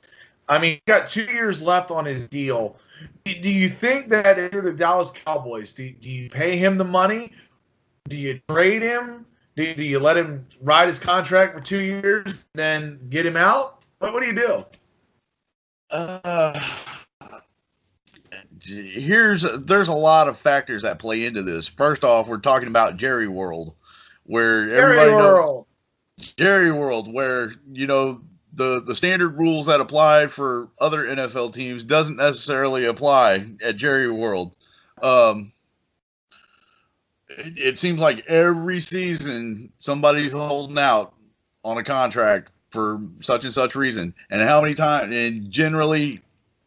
I mean, he got 2 years left on his deal. Do you think that if you're the Dallas Cowboys, do you pay him the money? Do you trade him? Do you let him ride his contract for 2 years, then get him out? What do you do? There's a lot of factors that play into this. First off, we're talking about Jerry World, where everybody knows Jerry World, where the standard rules that apply for other NFL teams doesn't necessarily apply at Jerry World. It seems like every season somebody's holding out on a contract for such and such reason, and how many times, and generally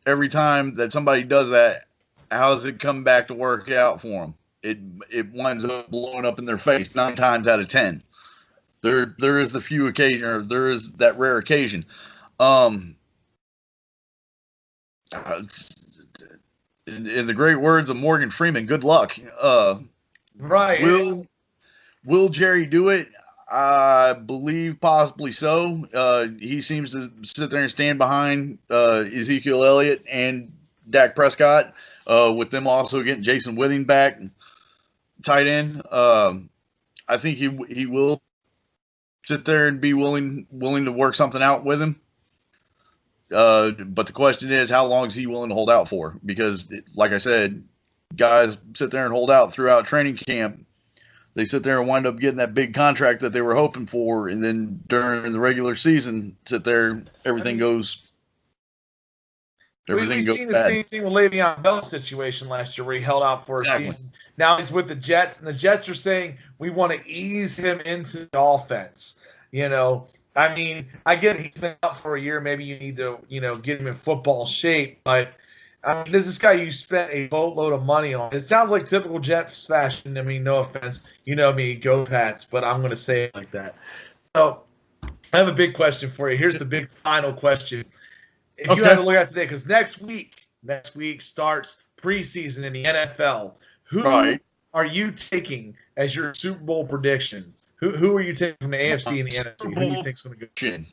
every time that somebody does that, how does it come back to work out for them? It winds up blowing up in their face 9 times out of 10. There is the few occasion, or there is that rare occasion. In the great words of Morgan Freeman, good luck. Right. Will Jerry do it? I believe possibly so. He seems to sit there and stand behind Ezekiel Elliott and Dak Prescott, with them also getting Jason Witting back, tight end. I think he will sit there and be willing to work something out with him. But the question is, how long is he willing to hold out for? Because, like I said, guys sit there and hold out throughout training camp. They sit there and wind up getting that big contract that they were hoping for, and then during the regular season, sit there, everything goes. We've seen the same thing with Le'Veon Bell's situation last year, where he held out for a season. Now he's with the Jets, and the Jets are saying we want to ease him into the offense. I mean, I get it, he's been out for a year. Maybe you need to, get him in football shape. But I mean, this is this guy you spent a boatload of money on. It sounds like typical Jets fashion. I mean, no offense, you know me, go Pats, but I'm going to say it like that. So I have a big question for you. Here's the big final question. If you had to look at today, because next week starts preseason in the NFL. Who are you taking as your Super Bowl prediction? Who are you taking from the AFC and the NFC? Who do you think is going to go?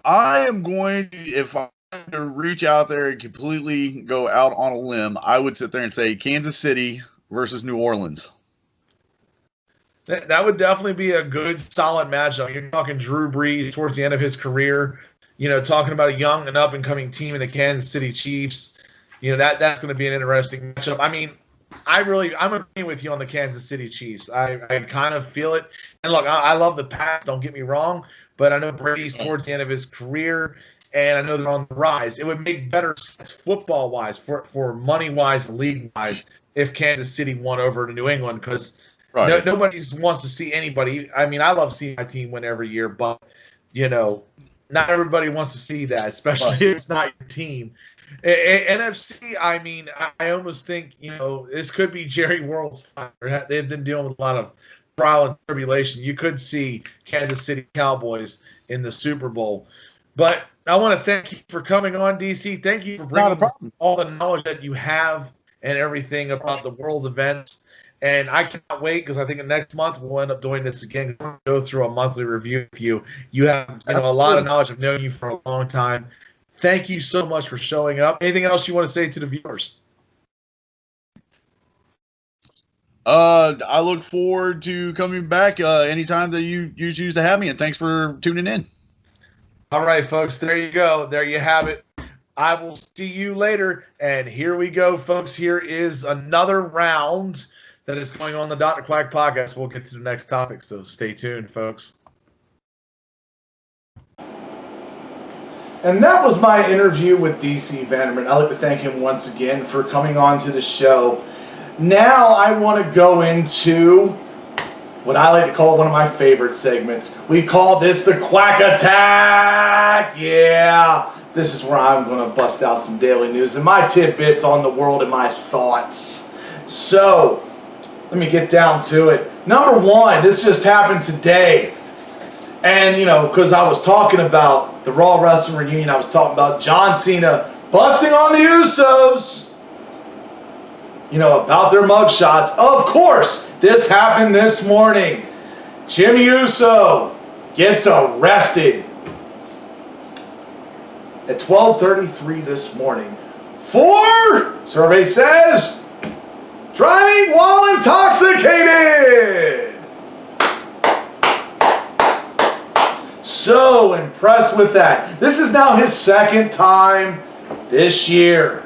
I am going to, if I had to reach out there and completely go out on a limb, I would sit there and say Kansas City versus New Orleans. That would definitely be a good, solid matchup. You're talking Drew Brees towards the end of his career. Talking about a young and up-and-coming team in the Kansas City Chiefs. That's going to be an interesting matchup. I mean, I'm agreeing with you on the Kansas City Chiefs. I kind of feel it. And look, I love the Pats. Don't get me wrong, but I know Brady's towards the end of his career, and I know they're on the rise. It would make better sense football-wise, for money-wise, and league-wise, if Kansas City won over to New England, because nobody wants to see anybody. I mean, I love seeing my team win every year, but not everybody wants to see that, especially if it's not your team. NFC, I mean, I almost think this could be Jerry World's time. They've been dealing with a lot of trial and tribulation. You could see Kansas City Cowboys in the Super Bowl. But I want to thank you for coming on, DC. Thank you for bringing all the knowledge that you have and everything about the world's events. And I cannot wait, because I think next month we'll end up doing this again. We'll go through a monthly review with you. You have a lot of knowledge. I've known you for a long time. Thank you so much for showing up. Anything else you want to say to the viewers? I look forward to coming back anytime that you choose to have me, and thanks for tuning in. All right, folks, there you go. There you have it. I will see you later. And here we go, folks. Here is another round that is going on the Dr. Quack podcast. We'll get to the next topic, so stay tuned, folks. And that was my interview with DC Vandament. I'd like to thank him once again for coming on to the show. Now I want to go into what I like to call one of my favorite segments. We call this the Quack Attack. Yeah, this is where I'm going to bust out some daily news and my tidbits on the world and my thoughts. So, let me get down to it. Number one, this just happened today. And, because I was talking about the Raw Wrestling Reunion, I was talking about John Cena busting on the Usos. About their mugshots. Of course, this happened this morning. Jimmy Uso gets arrested at 12:33 this morning for, survey says, driving while intoxicated. So impressed with that. This is now his second time this year.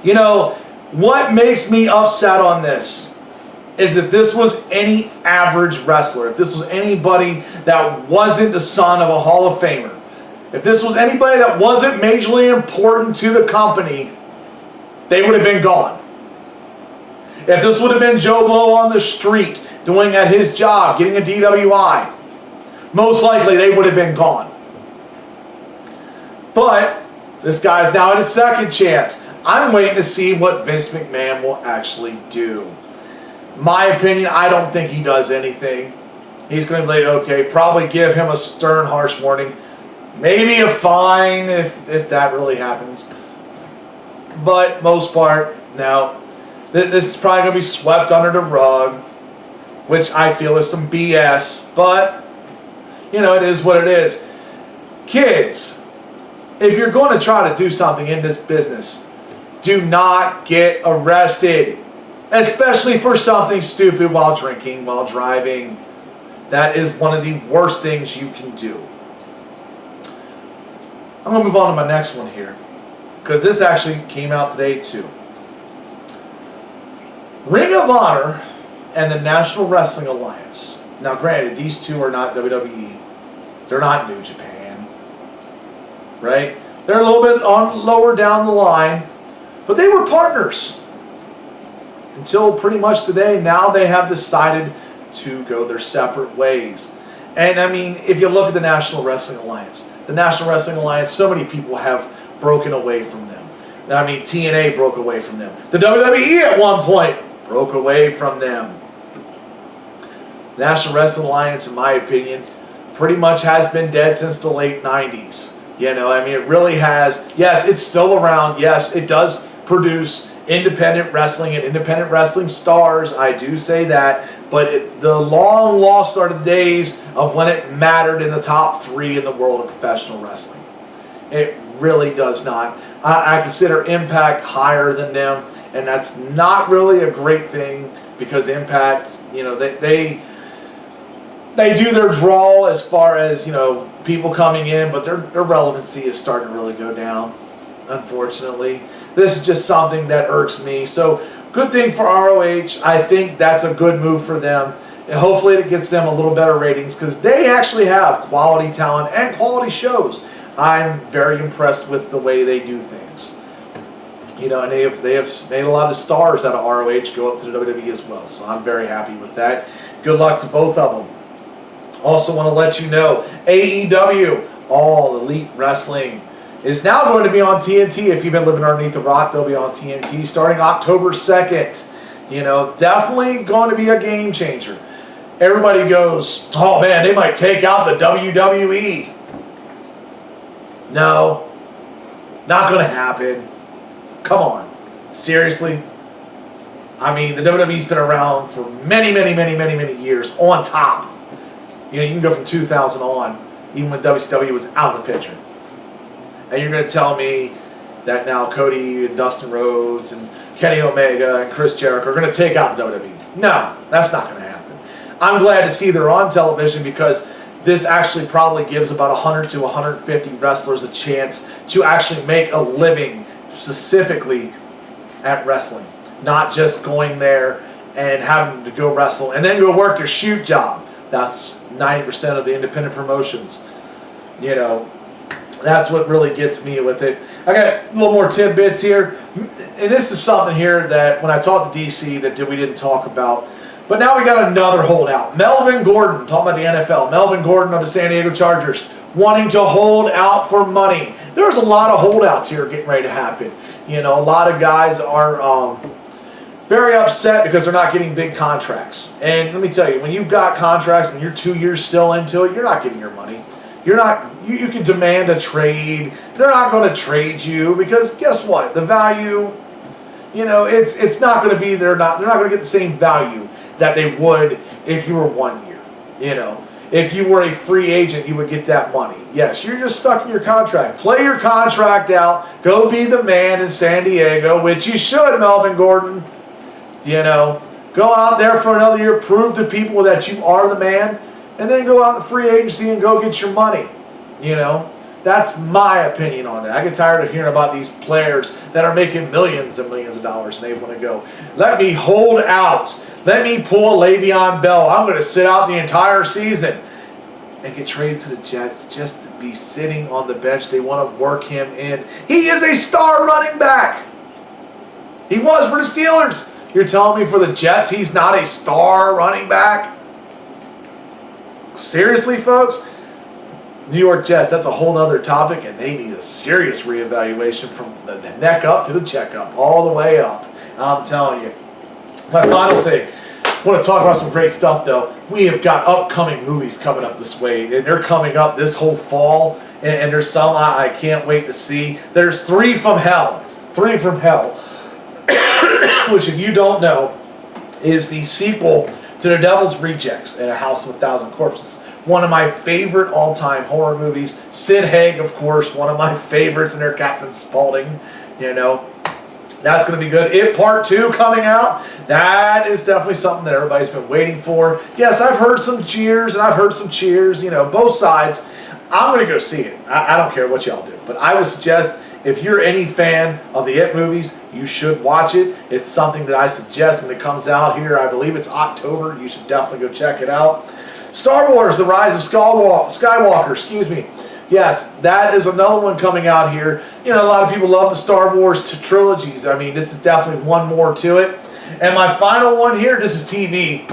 You know, what makes me upset on this is if this was any average wrestler, if this was anybody that wasn't the son of a Hall of Famer, if this was anybody that wasn't majorly important to the company, they would have been gone. If this would have been Joe Blow on the street doing at his job, getting a DWI, most likely they would have been gone. But this guy's now at his second chance. I'm waiting to see what Vince McMahon will actually do. My opinion, I don't think he does anything. He's going to be like, okay, probably give him a stern, harsh warning. Maybe a fine if that really happens. But most part, no. This is probably going to be swept under the rug, which I feel is some BS. But, you know, it is what it is. Kids, if you're going to try to do something in this business, do not get arrested. Especially for something stupid while drinking, while driving. That is one of the worst things you can do. I'm going to move on to my next one here, because this actually came out today too. Ring of Honor and the National Wrestling Alliance. Now granted, these two are not WWE. They're not New Japan. Right? They're a little bit lower down the line. But they were partners. Until pretty much today, now they have decided to go their separate ways. And I mean, if you look at the National Wrestling Alliance, so many people have broken away from them. I mean, TNA broke away from them. The WWE at one point broke away from them. National Wrestling Alliance, in my opinion, pretty much has been dead since the late 90s. You know, I mean, it really has. Yes, it's still around. Yes, it does produce independent wrestling and independent wrestling stars. I do say that. But the long lost are the days of when it mattered in the top 3 in the world of professional wrestling. It really does not. I consider Impact higher than them, and that's not really a great thing, because Impact, you know, they do their draw as far as, you know, people coming in, but their relevancy is starting to really go down, unfortunately. This is just something that irks me. So, good thing for ROH. I think that's a good move for them. And hopefully it gets them a little better ratings, because they actually have quality talent and quality shows. I'm very impressed with the way they do things. You know, and they have made a lot of stars out of ROH go up to the WWE as well. So I'm very happy with that. Good luck to both of them. Also want to let you know, AEW, All Elite Wrestling, is now going to be on TNT. If you've been living underneath the rock, they'll be on TNT starting October 2nd. You know, definitely going to be a game changer. Everybody goes, oh man, they might take out the WWE. No, not going to happen. Come on. Seriously? I mean, the WWE's been around for many years on top. You know, you can go from 2000 on, even when WCW was out of the picture. And you're going to tell me that now Cody and Dustin Rhodes and Kenny Omega and Chris Jericho are going to take out the WWE. No, that's not going to happen. I'm glad to see they're on television, because this actually probably gives about 100 to 150 wrestlers a chance to actually make a living specifically at wrestling. Not just going there and having to go wrestle and then go work your shoot job. That's 90% of the independent promotions. You know, that's what really gets me with it. I got a little more tidbits here. And this is something here that when I talked to DC that we didn't talk about. But now we got another holdout. Melvin Gordon, talking about the NFL. Melvin Gordon of the San Diego Chargers wanting to hold out for money. There's a lot of holdouts here getting ready to happen. You know, a lot of guys are very upset because they're not getting big contracts. And let me tell you, when you've got contracts and you're 2 years still into it, you're not getting your money. You're not. You can demand a trade. They're not going to trade you, because guess what? The value, you know, it's not going to be. They're not going to get the same value that they would if you were 1 year. You know, if you were a free agent, you would get that money. Yes, you're just stuck in your contract. Play your contract out. Go be the man in San Diego, which you should, Melvin Gordon. You know, go out there for another year, prove to people that you are the man, and then go out in the free agency and go get your money. You know, that's my opinion on that. I get tired of hearing about these players that are making millions and millions of dollars and they want to go, let me hold out. Let me pull a Le'Veon Bell. I'm going to sit out the entire season and get traded to the Jets just to be sitting on the bench. They want to work him in. He is a star running back. He was for the Steelers. You're telling me for the Jets he's not a star running back? Seriously, folks? New York Jets, that's a whole nother topic, and they need a serious reevaluation from the neck up to the checkup, all the way up. I'm telling you. My final thing, I want to talk about some great stuff, though. We have got upcoming movies coming up this way, and they're coming up this whole fall, and there's some I can't wait to see. There's Three from Hell, which, if you don't know, is the sequel to The Devil's Rejects and A House of a Thousand Corpses. One of my favorite all-time horror movies. Sid Haig, of course, one of my favorites, and their Captain Spaulding, you know. That's going to be good. It Part 2 coming out. That is definitely something that everybody's been waiting for. Yes, I've heard some jeers and I've heard some cheers, you know, both sides. I'm going to go see it. I don't care what y'all do. But I would suggest, if you're any fan of the It movies, you should watch it. It's something that I suggest when it comes out here. I believe it's October. You should definitely go check it out. Star Wars, The Rise of Skywalker, excuse me. Yes, that is another one coming out here. You know, a lot of people love the Star Wars trilogies. I mean, this is definitely one more to it. And my final one here, this is TV.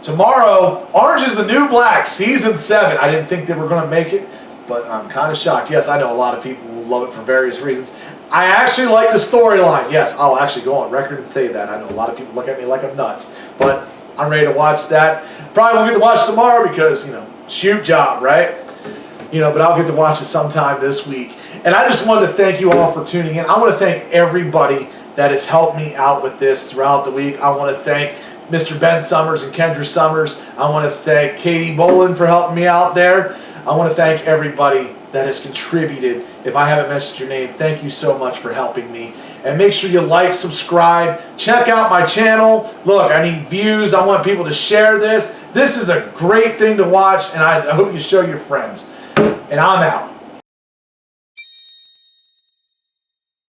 Tomorrow, Orange is the New Black, Season 7. I didn't think they were going to make it, but I'm kind of shocked. Yes, I know a lot of people will love it for various reasons. I actually like the storyline. Yes, I'll actually go on record and say that. I know a lot of people look at me like I'm nuts, but I'm ready to watch that. Probably won't get to watch tomorrow because, you know, shoot job, right? You know, but I'll get to watch it sometime this week. And I just wanted to thank you all for tuning in. I want to thank everybody that has helped me out with this throughout the week. I want to thank Mr. Ben Summers and Kendra Summers. I want to thank Katy Bowlin for helping me out there. I want to thank everybody that has contributed. If I haven't mentioned your name, thank you so much for helping me. And make sure you like, subscribe, check out my channel. Look, I need views. I want people to share this. This is a great thing to watch, and I hope you show your friends. And I'm out.